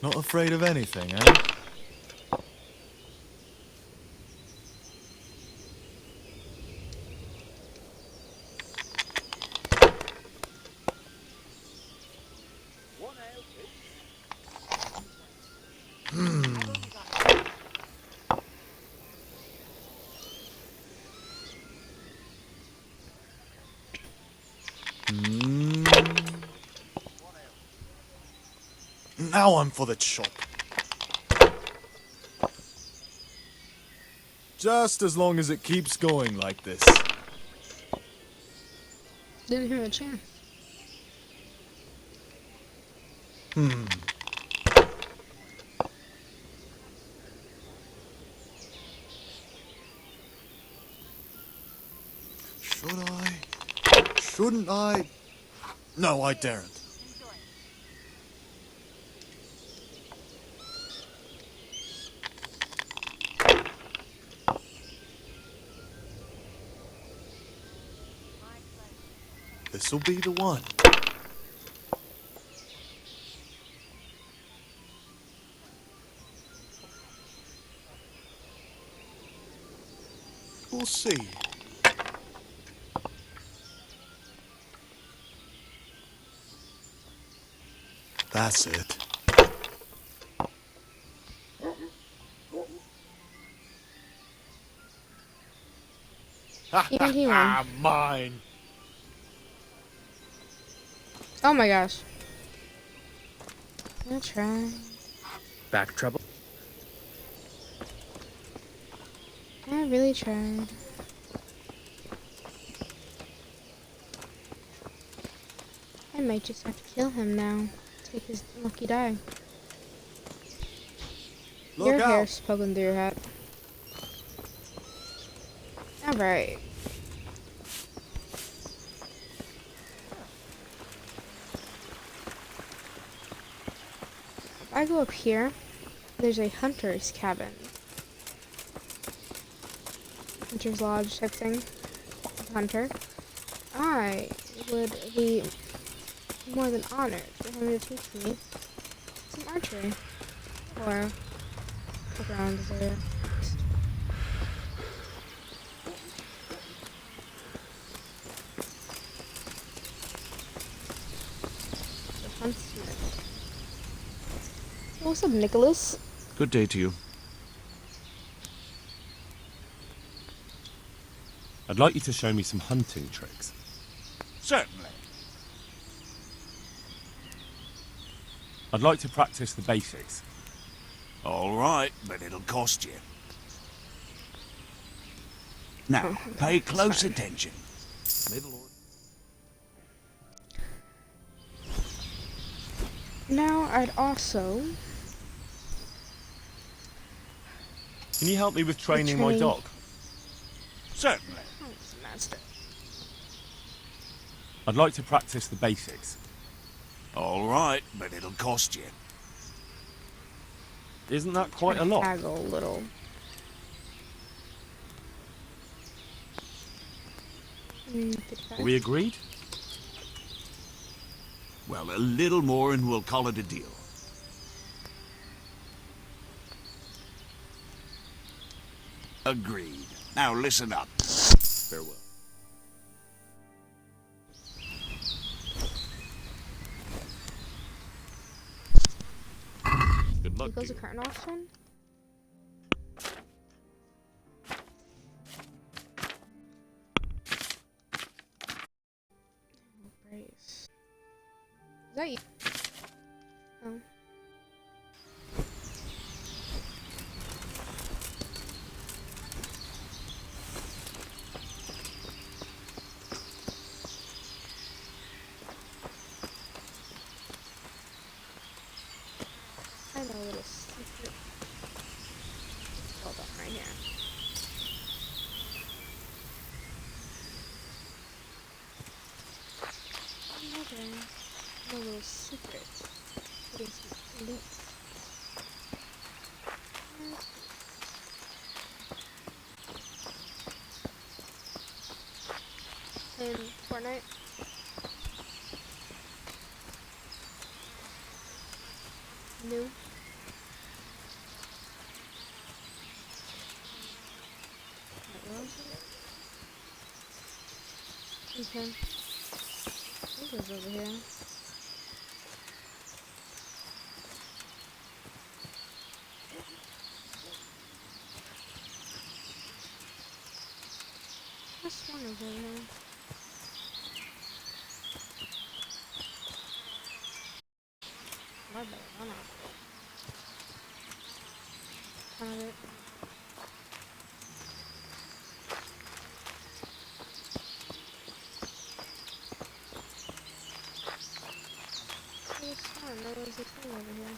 J: Not afraid of anything, eh? Now I'm for the chop. Just as long as it keeps going like this.
A: Didn't hear a chance.
J: Should I? Shouldn't I? No, I daren't. This'll be the one. We'll see. That's it.
A: And he won.
J: Mine.
A: Oh my gosh. I'll try.
T: Back trouble?
A: I really tried. I might just have to kill him now. Take his lucky die.
J: Look
A: Your
J: out.
A: hair's poking through your hat. Alright. I go up here, There's a hunter's cabin. Hunter's lodge type thing. Hunter. I would be more than honored for him to teach me some archery. Or look around this area. The huntsman. What's up, Nicholas?
Q: Good day to you.
F: I'd like you to show me some hunting tricks.
Q: Certainly.
F: I'd like to practice the basics.
Q: All right, but it'll cost you. Now, pay close attention. May the Lord...
A: Now, I'd also...
F: Can you help me with training my dog?
Q: Certainly.
A: Master.
F: I'd like to practice the basics.
Q: All right, but it'll cost you.
F: Isn't that quite a lot?
A: Haggle a little.
F: Are we agreed?
Q: Well, a little more and we'll call it a deal. Agreed. Now listen up. Farewell.
F: Good luck.
A: Goes the curtain off then? Brace. Is that you? Oh. I know a little secret. Hold on, right here. Okay. A little secret. Putting some links. In Fortnite. New. Okay. What is over here? This one is over here. I better run out. Kind of it. There was a thing over here.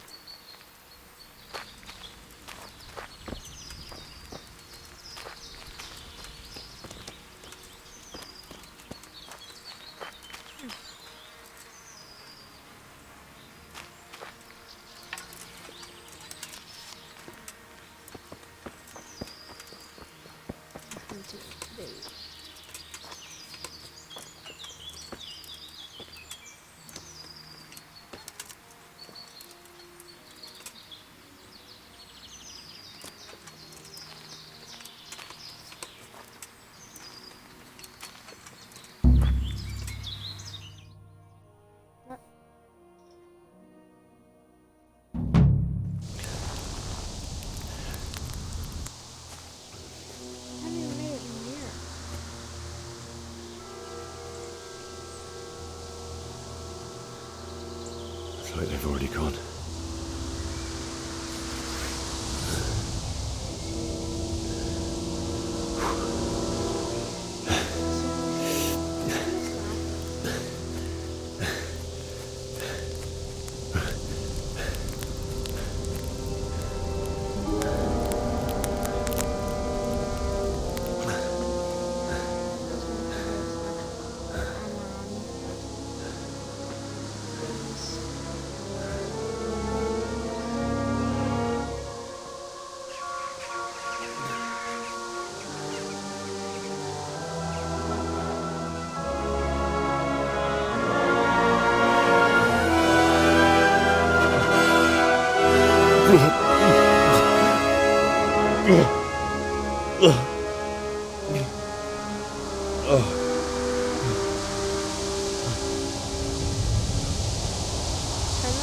A: Turn the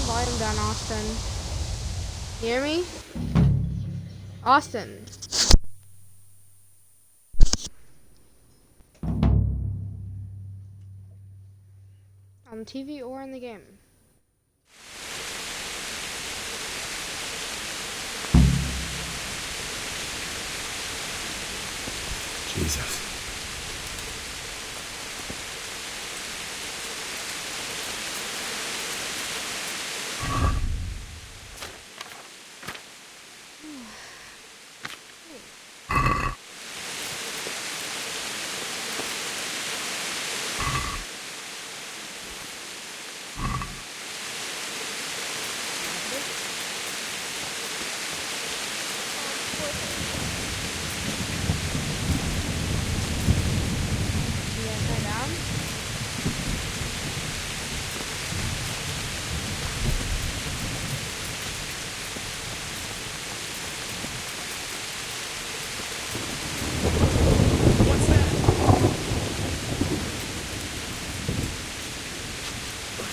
A: volume down, Austin. You hear me? Austin. On the TV or in the game?
F: Jesus.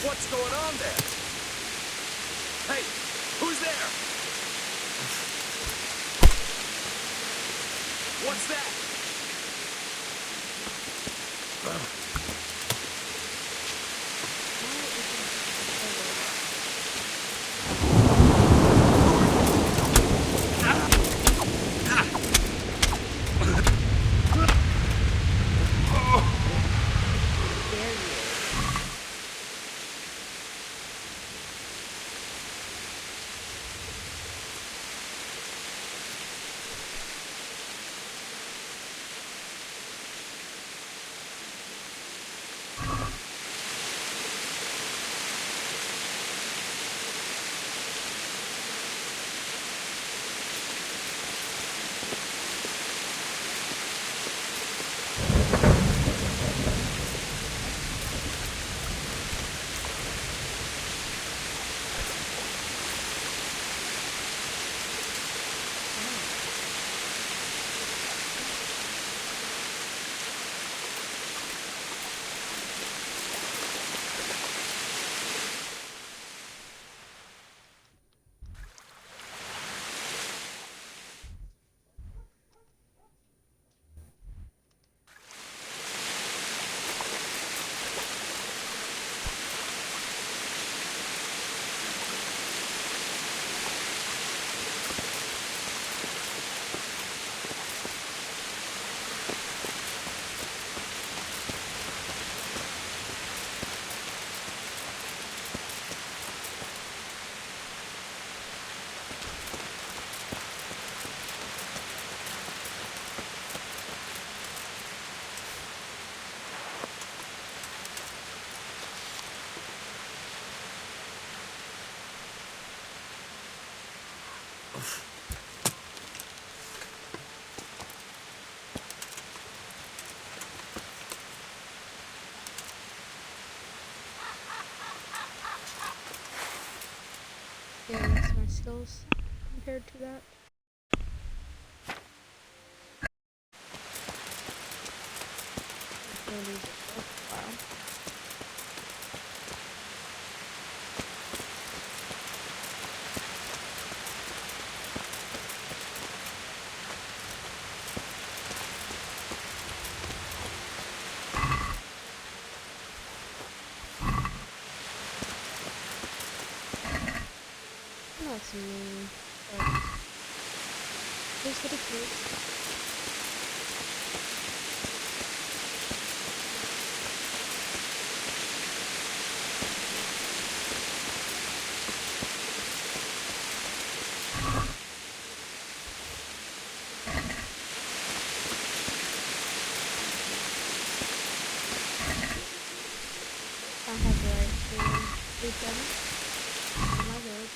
B: What's going on there? Hey, who's there? What's that?
A: Yeah, that's my skills compared to that. I'm gonna lose it for a while. That's mean. Please get a kiss. I have the right to reach them. Oh my god.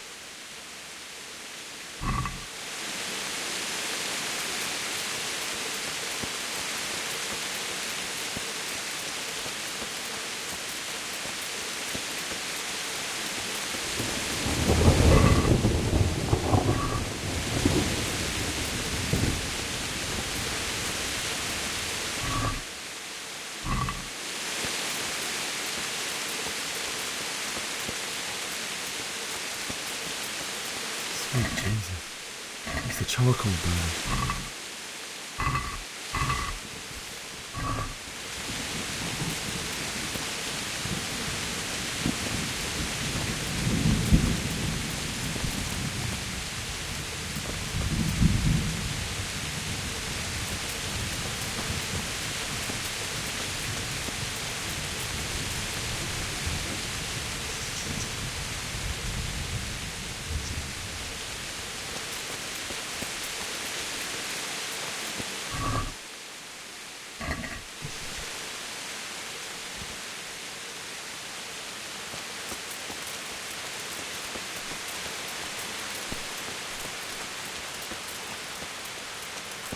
F: charcoal burning.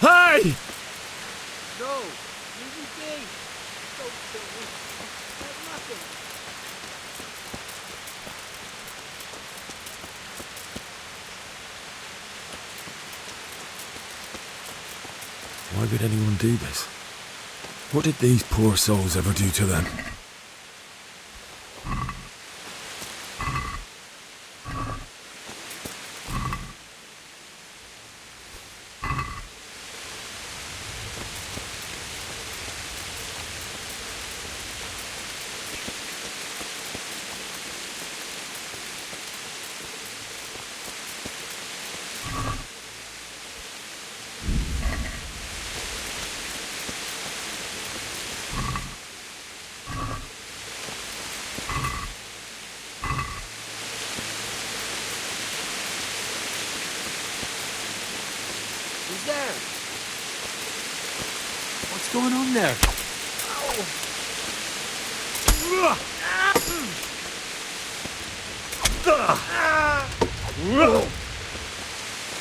F: Hey!
N: No! Easy be! Don't kill me. There's nothing.
F: Why would anyone do this? What did these poor souls ever do to them?
N: Who's there?
B: What's going on there?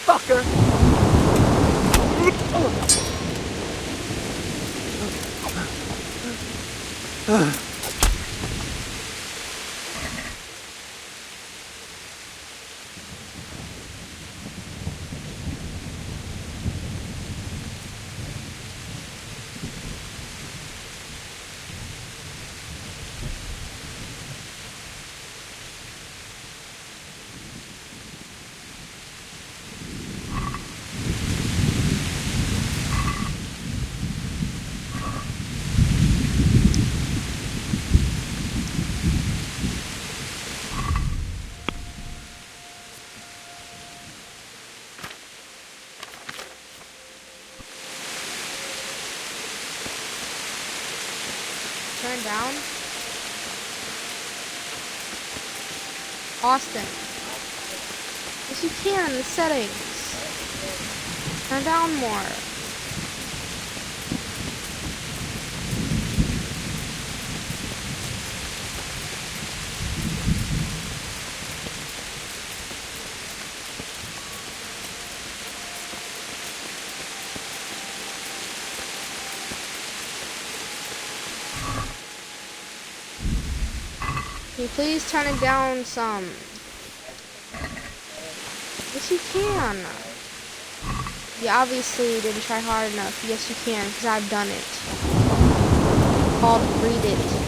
N: Fucker!
A: Turn down. Austin. Yes, you can. The settings. Turn down more. Can you please turn it down some? Yes, you can. You obviously didn't try hard enough. Yes, you can, because I've done it. It's called read it.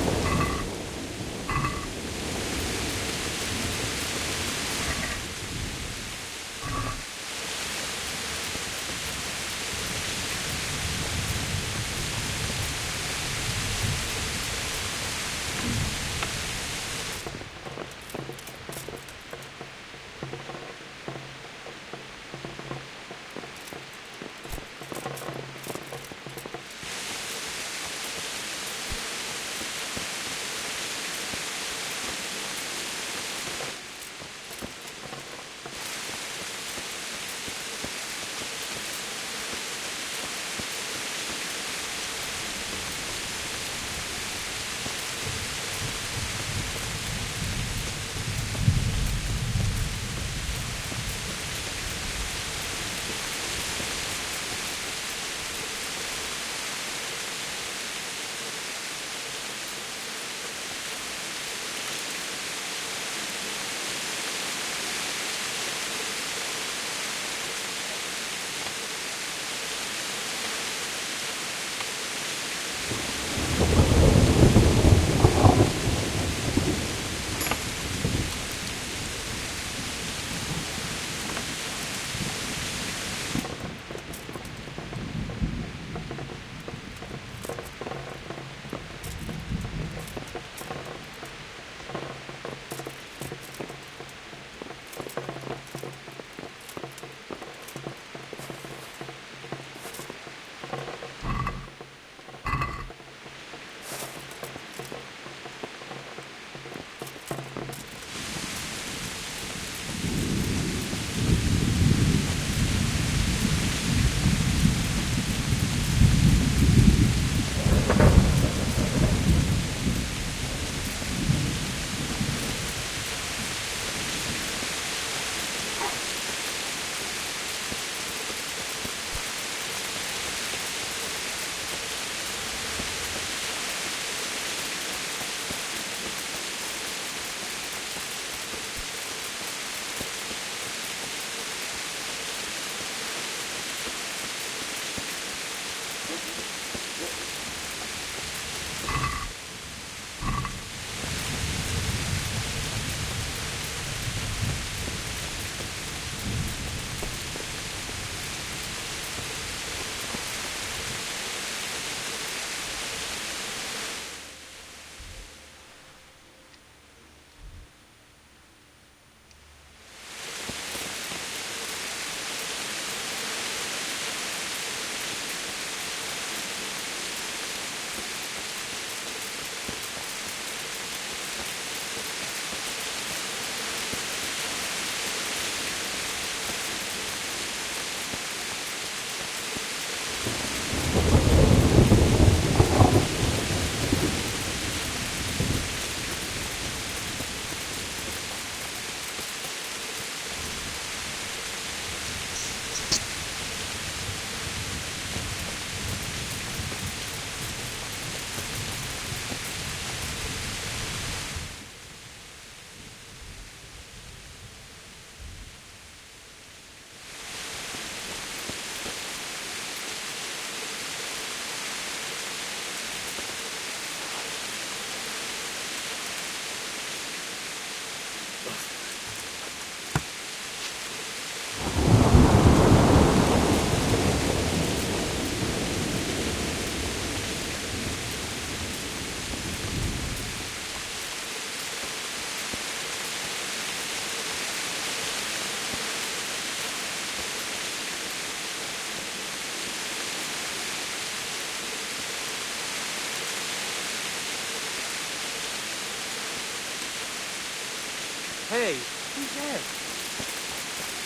B: Hey, who's there?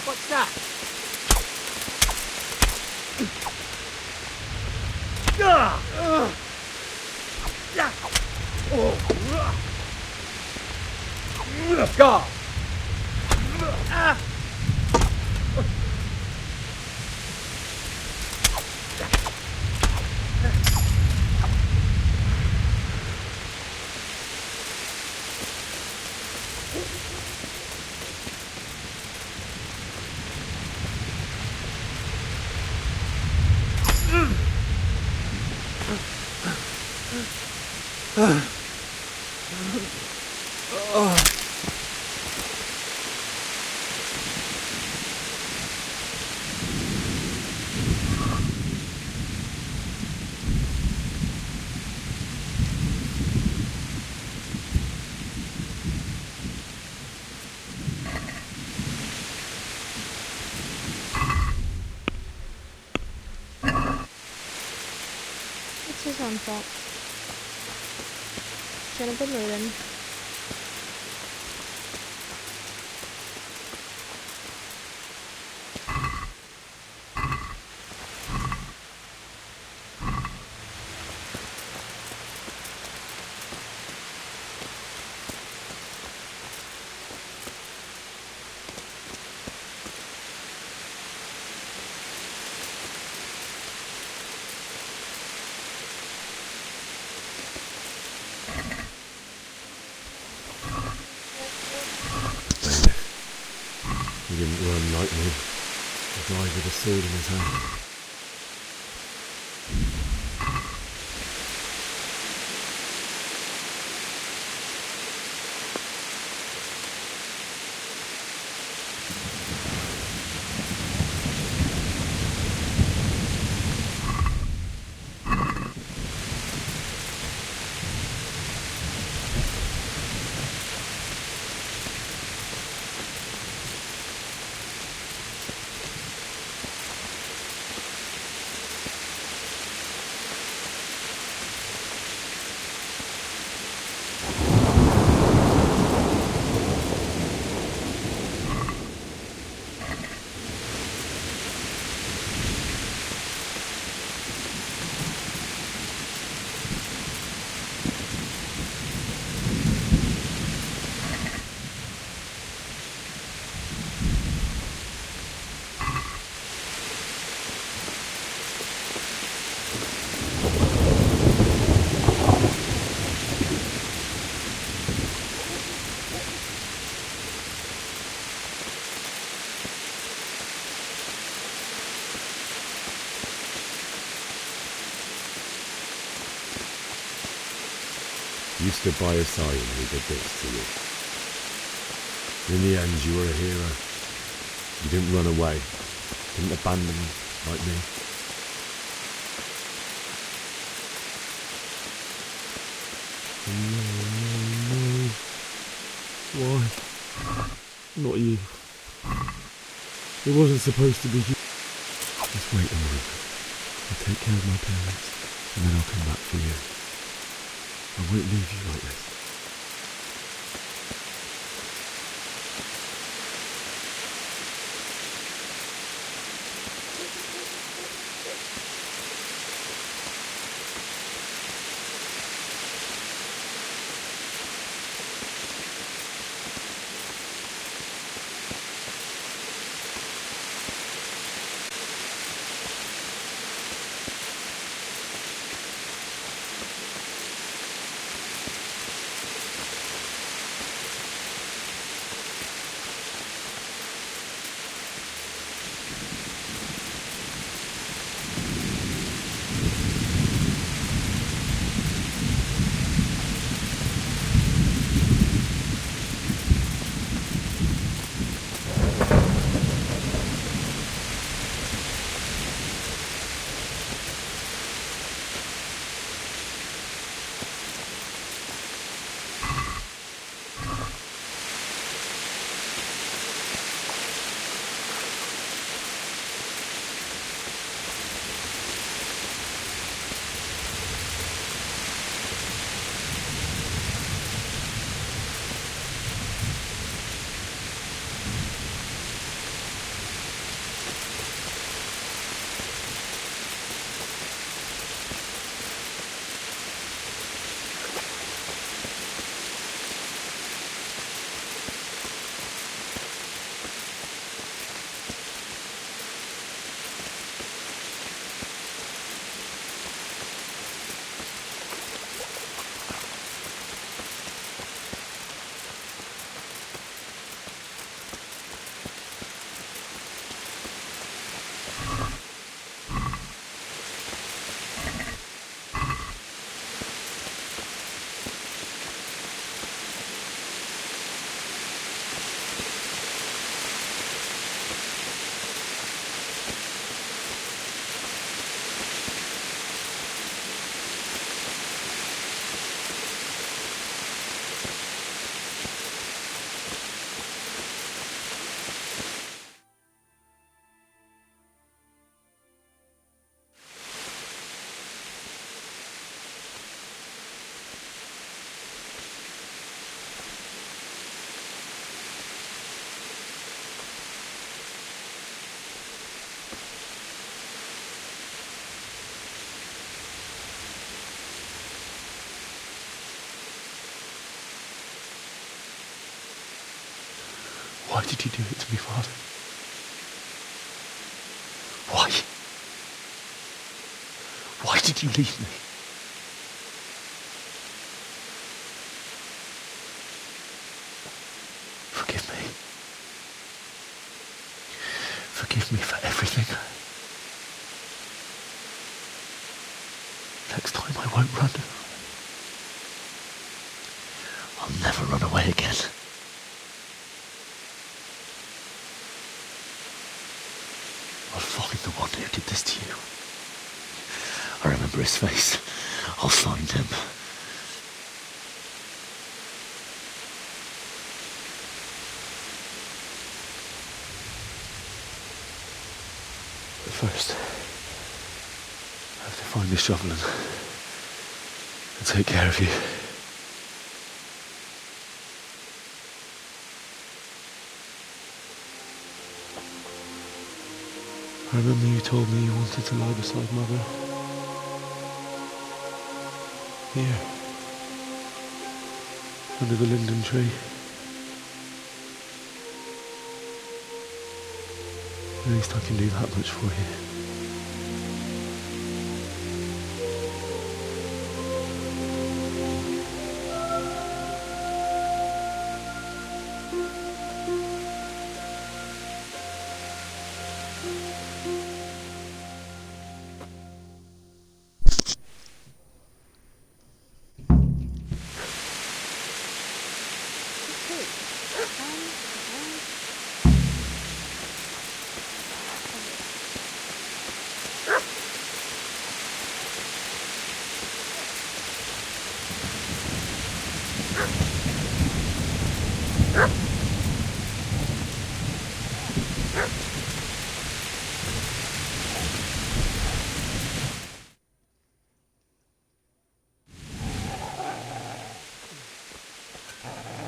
B: What's that?
M: God!
A: It's his own fault. Shouldn't have been looting.
F: He didn't run like me. He died with a sword in his hand. You stood by his side when he did this to you. In the end, you were a hero. You didn't run away. Didn't abandon him like me. No. Why? Not you. It wasn't supposed to be you. Just wait a moment. I'll take care of my parents, and then I'll come back for you. I won't leave you like this.
M: did you do it to me, Father? Why? Why did you leave me? Forgive me. Forgive me for everything. Next time I won't run. I'll never run away again. I'll find the one who did this to you. I remember his face. I'll find him. But first, I have to find the shovel and take care of you. I remember you told me you wanted to lie beside Mother. Here. Under the linden tree. At least I can do that much for you.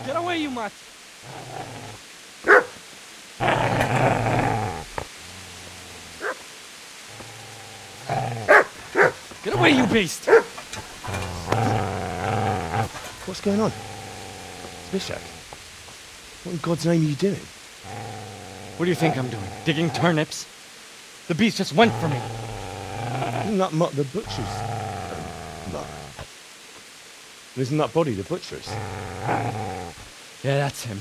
U: Get away, you mutt! Get away, you beast!
M: What's going on? Bishak, what in God's name are you doing?
U: What do you think I'm doing? Digging turnips? The beast just went for me.
M: Isn't that mutt the butcher's? Mutt. Isn't that body the butcher's?
U: Yeah, that's him.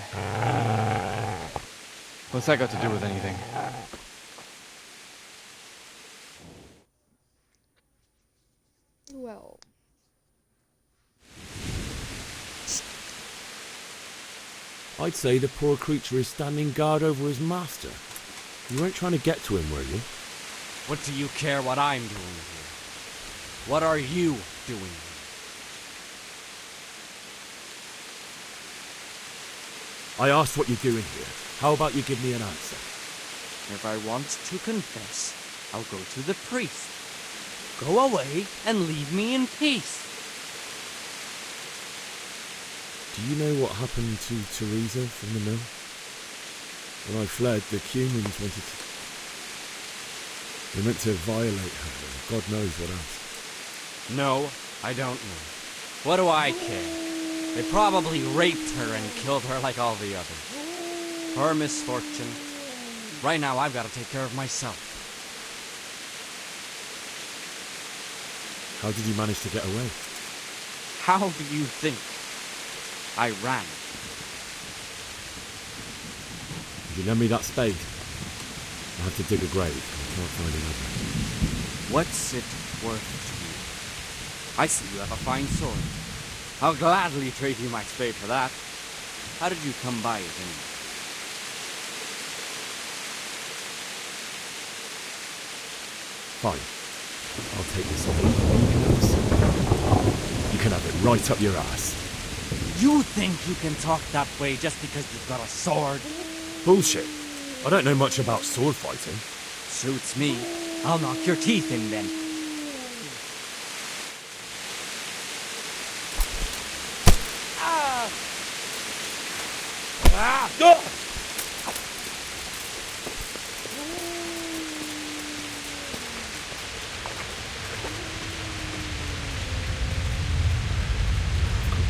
U: What's that got to do with anything?
A: Well.
F: I'd say the poor creature is standing guard over his master. You weren't trying to get to him, were you?
U: What do you care what I'm doing here? What are you doing here?
F: I asked what you're doing here. How about you give me an answer?
U: If I want to confess, I'll go to the priest. Go away and leave me in peace.
F: Do you know what happened to Teresa from the mill? When I fled, the humans wanted to... They meant to violate her, and God knows what else.
U: No, I don't know. What do I care? They probably raped her and killed her like all the others. Her misfortune. Right now, I've got to take care of myself.
F: How did you manage to get away?
U: How do you think? I ran.
F: Would you lend me that spade? I have to dig a grave. I can't find another.
U: What's it worth to you? I see you have a fine sword. I'll gladly trade you my spade for that. How did you come by it anyway?
F: Fine. I'll take this off. You can have it right up your ass.
U: You think you can talk that way just because you've got a sword?
F: Bullshit. I don't know much about sword fighting.
U: Suits me. I'll knock your teeth in then.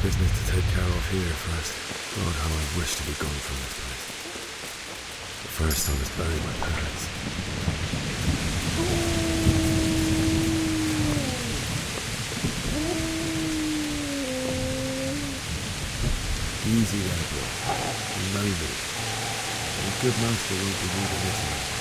F: Business to take care of here first. God, how I wish to be gone from this place. First I was burying my parents. Easy there, bro. You know me. A good master won't be needing this much.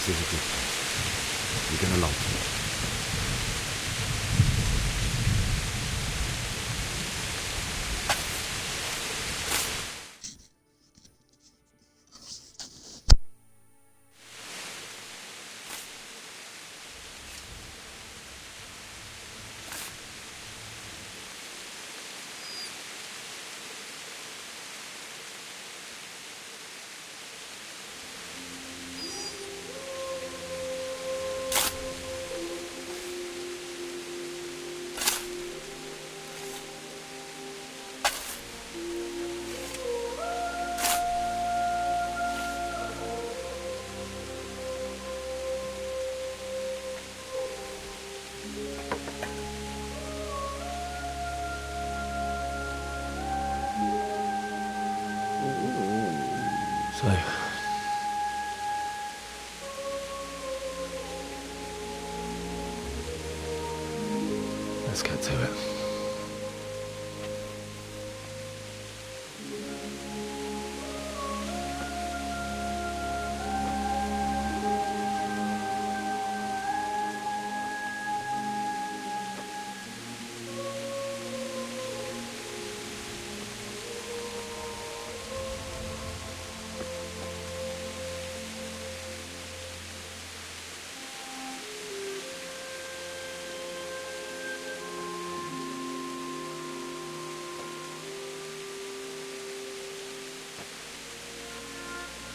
F: This is a good place. You're gonna like it. So, let's get to it.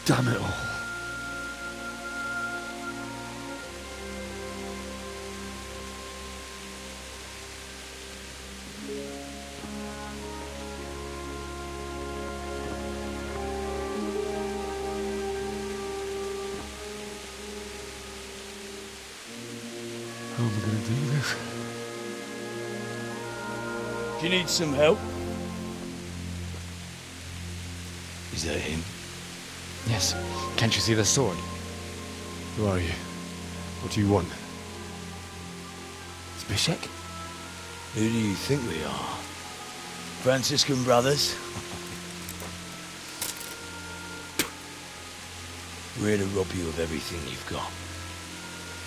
F: Damn it all. How am I going to do this?
R: Do you need some help? Is that him?
M: Yes. Can't you see the sword? Who are you? What do you want? Zbyszek?
R: Who do you think we are? Franciscan brothers? We're here to rob you of everything you've got.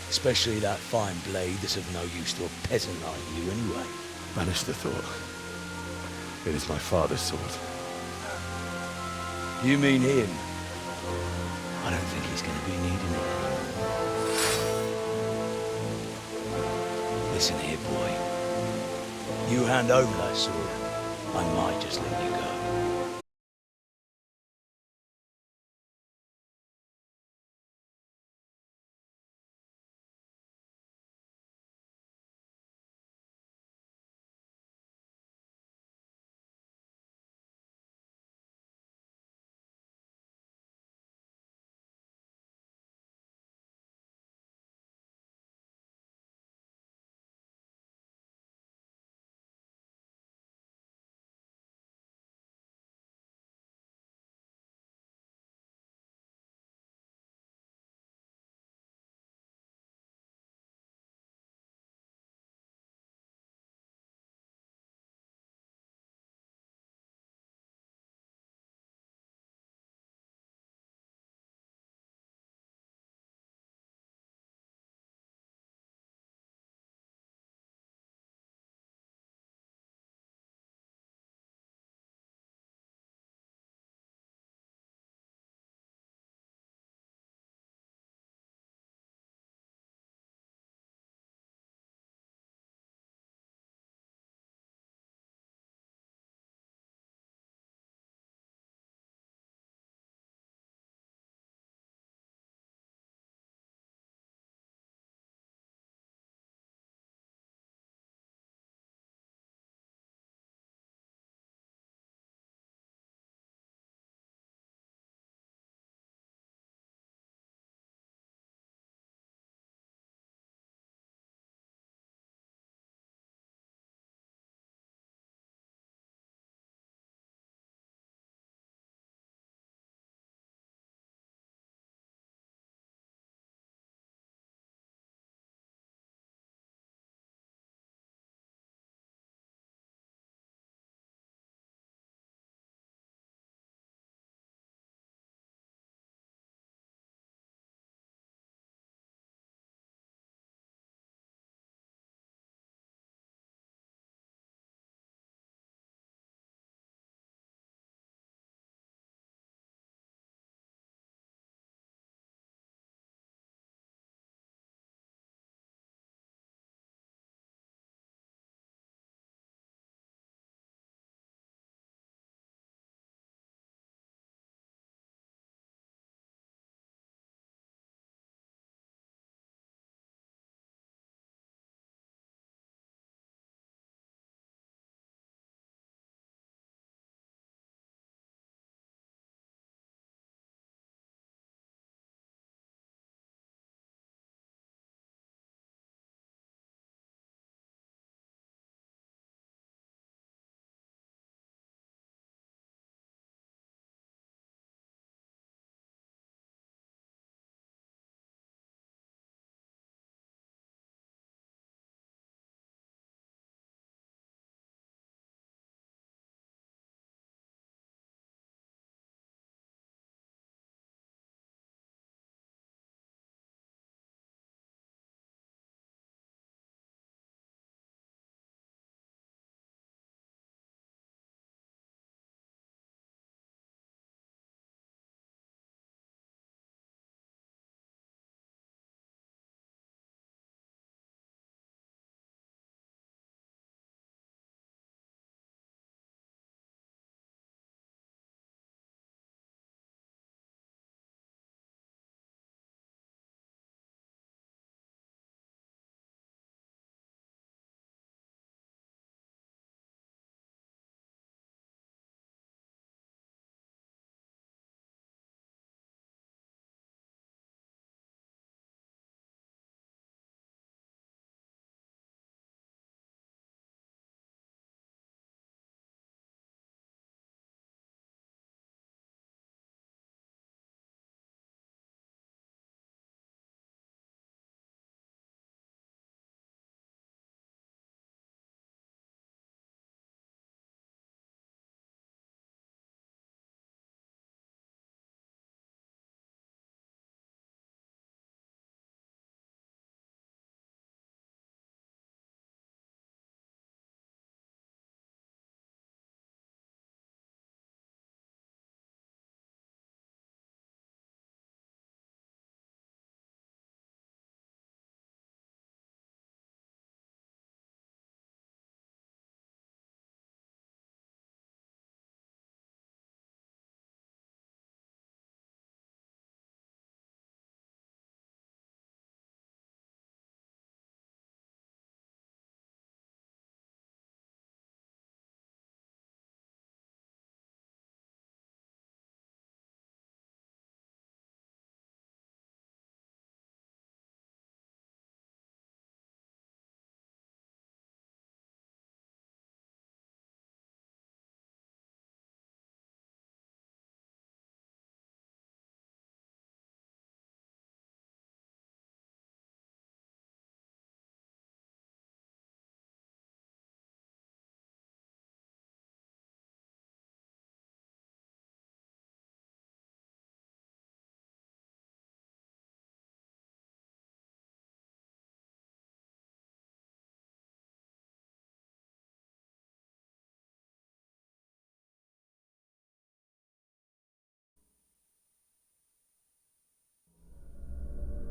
R: Especially that fine blade that's of no use to a peasant like you anyway.
M: Banish the thought. It is my father's sword.
R: You mean him? I don't think he's going to be needing it. Listen here, boy. You hand over that sword, I might just let you go.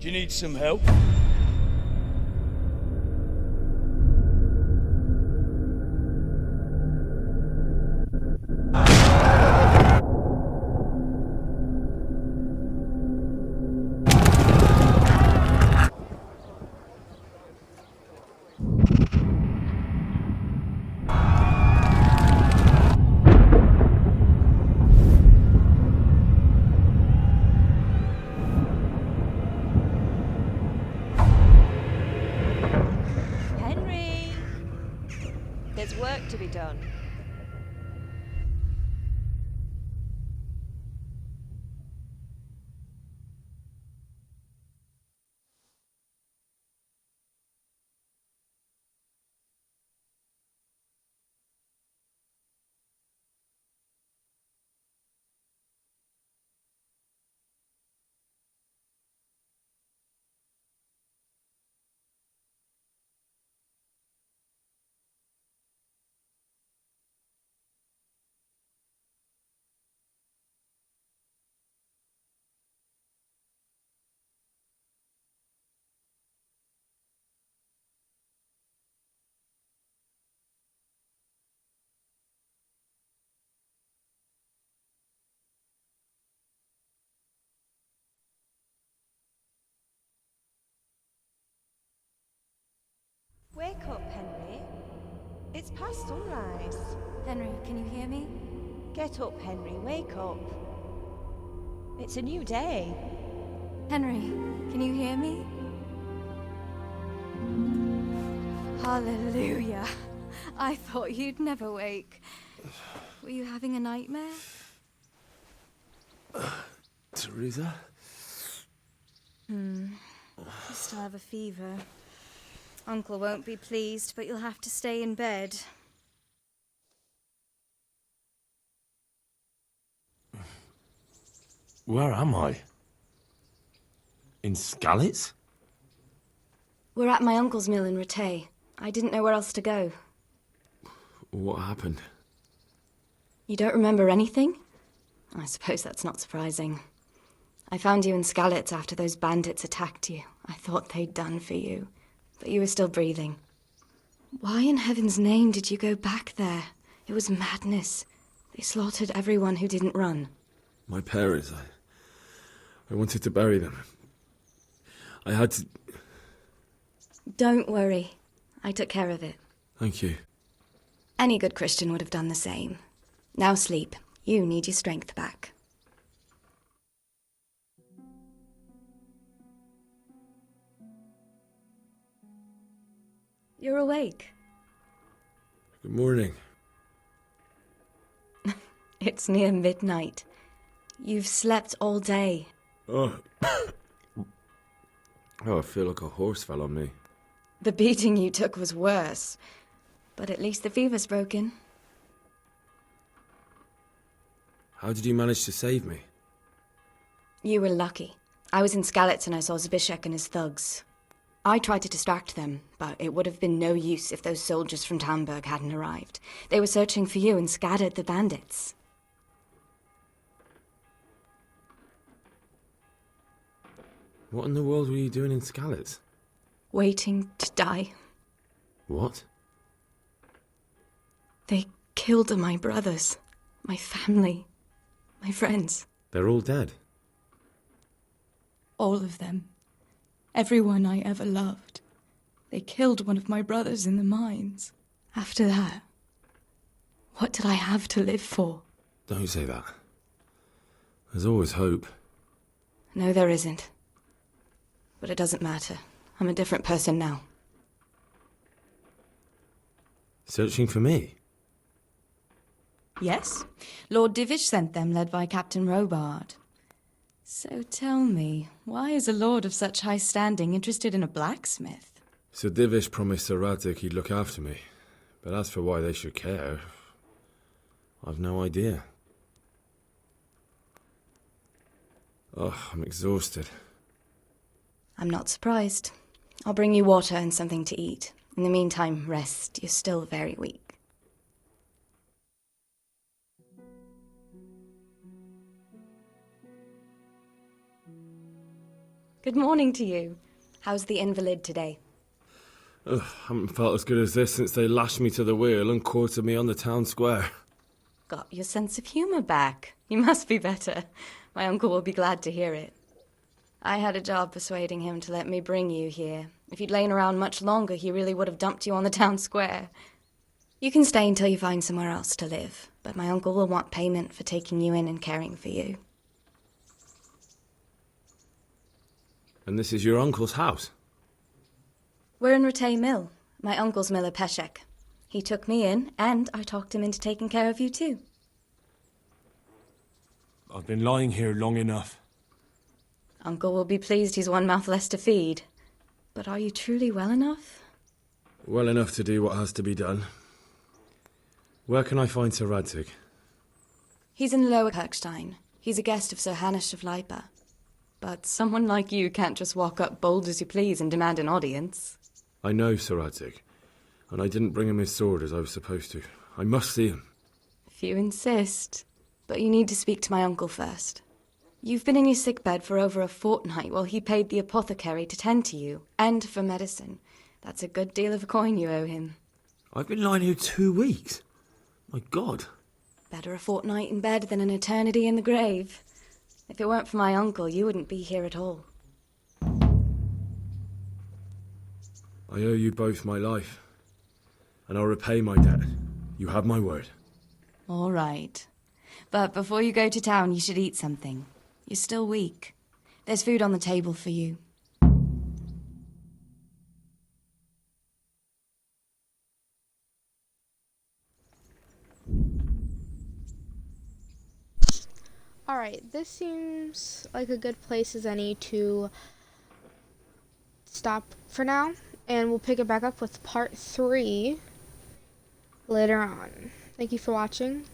R: Do you need some help?
I: Henry! There's work to be done. Wake up, Henry. It's past sunrise.
G: Henry, can you hear me?
I: Get up, Henry. Wake up. It's a new day.
G: Henry, can you hear me? Hallelujah. I thought you'd never wake. Were you having a nightmare?
M: Teresa?
G: You still have a fever. Uncle won't be pleased, but you'll have to stay in bed.
F: Where am I? In Skalitz?
G: We're at my uncle's mill in Rattay. I didn't know where else to go.
F: What happened?
G: You don't remember anything? I suppose that's not surprising. I found you in Skalitz after those bandits attacked you. I thought they'd done for you, but you were still breathing. Why in heaven's name did you go back there? It was madness. They slaughtered everyone who didn't run.
F: My parents, I wanted to bury them. I had to...
G: Don't worry. I took care of it.
F: Thank you.
G: Any good Christian would have done the same. Now sleep. You need your strength back. You're awake.
F: Good morning.
G: It's near midnight. You've slept all day.
F: Oh. Oh, I feel like a horse fell on me.
G: The beating you took was worse. But at least the fever's broken.
F: How did you manage to save me?
G: You were lucky. I was in Skalitz and I saw Zbyszek and his thugs. I tried to distract them, but it would have been no use if those soldiers from Talmberg hadn't arrived. They were searching for you and scattered the bandits.
F: What in the world were you doing in Skalitz?
G: Waiting to die.
F: What?
G: They killed my brothers, my family, my friends.
F: They're all dead.
G: All of them. Everyone I ever loved. They killed one of my brothers in the mines. After that, what did I have to live for?
F: Don't say that. There's always hope.
G: No, there isn't. But it doesn't matter. I'm a different person now.
F: Searching for me?
G: Yes. Lord Divish sent them, led by Captain Robard. So tell me, why is a lord of such high standing interested in a blacksmith?
F: Sir Divish promised Sir Radzig he'd look after me. But as for why they should care, I've no idea. Oh, I'm exhausted.
G: I'm not surprised. I'll bring you water and something to eat. In the meantime, rest. You're still very weak. Good morning to you. How's the invalid today?
F: Ugh, haven't felt as good as this since they lashed me to the wheel and quartered me on the town square.
G: Got your sense of humour back. You must be better. My uncle will be glad to hear it. I had a job persuading him to let me bring you here. If you'd lain around much longer, he really would have dumped you on the town square. You can stay until you find somewhere else to live, but my uncle will want payment for taking you in and caring for you.
F: And this is your uncle's house?
G: We're in Rattay Mill, my uncle's miller Peshek. He took me in, and I talked him into taking care of you too.
M: I've been lying here long enough.
G: Uncle will be pleased he's one mouth less to feed. But are you truly well enough?
F: Well enough to do what has to be done. Where can I find Sir Radzig?
G: He's in Lower Kirkstein. He's a guest of Sir Hanush of Leipa. But someone like you can't just walk up bold as you please and demand an audience.
F: I know Sir Radzig, and I didn't bring him his sword as I was supposed to. I must see him.
G: If you insist. But you need to speak to my uncle first. You've been in your sickbed for over a fortnight while he paid the apothecary to tend to you, and for medicine. That's a good deal of coin you owe him.
F: I've been lying here 2 weeks. My God.
G: Better a fortnight in bed than an eternity in the grave. If it weren't for my uncle, you wouldn't be here at all.
F: I owe you both my life, and I'll repay my debt. You have my word.
G: All right. But before you go to town, you should eat something. You're still weak. There's food on the table for you.
A: Alright, this seems like a good place as any to stop for now, and we'll pick it back up with part 3 later on. Thank you for watching.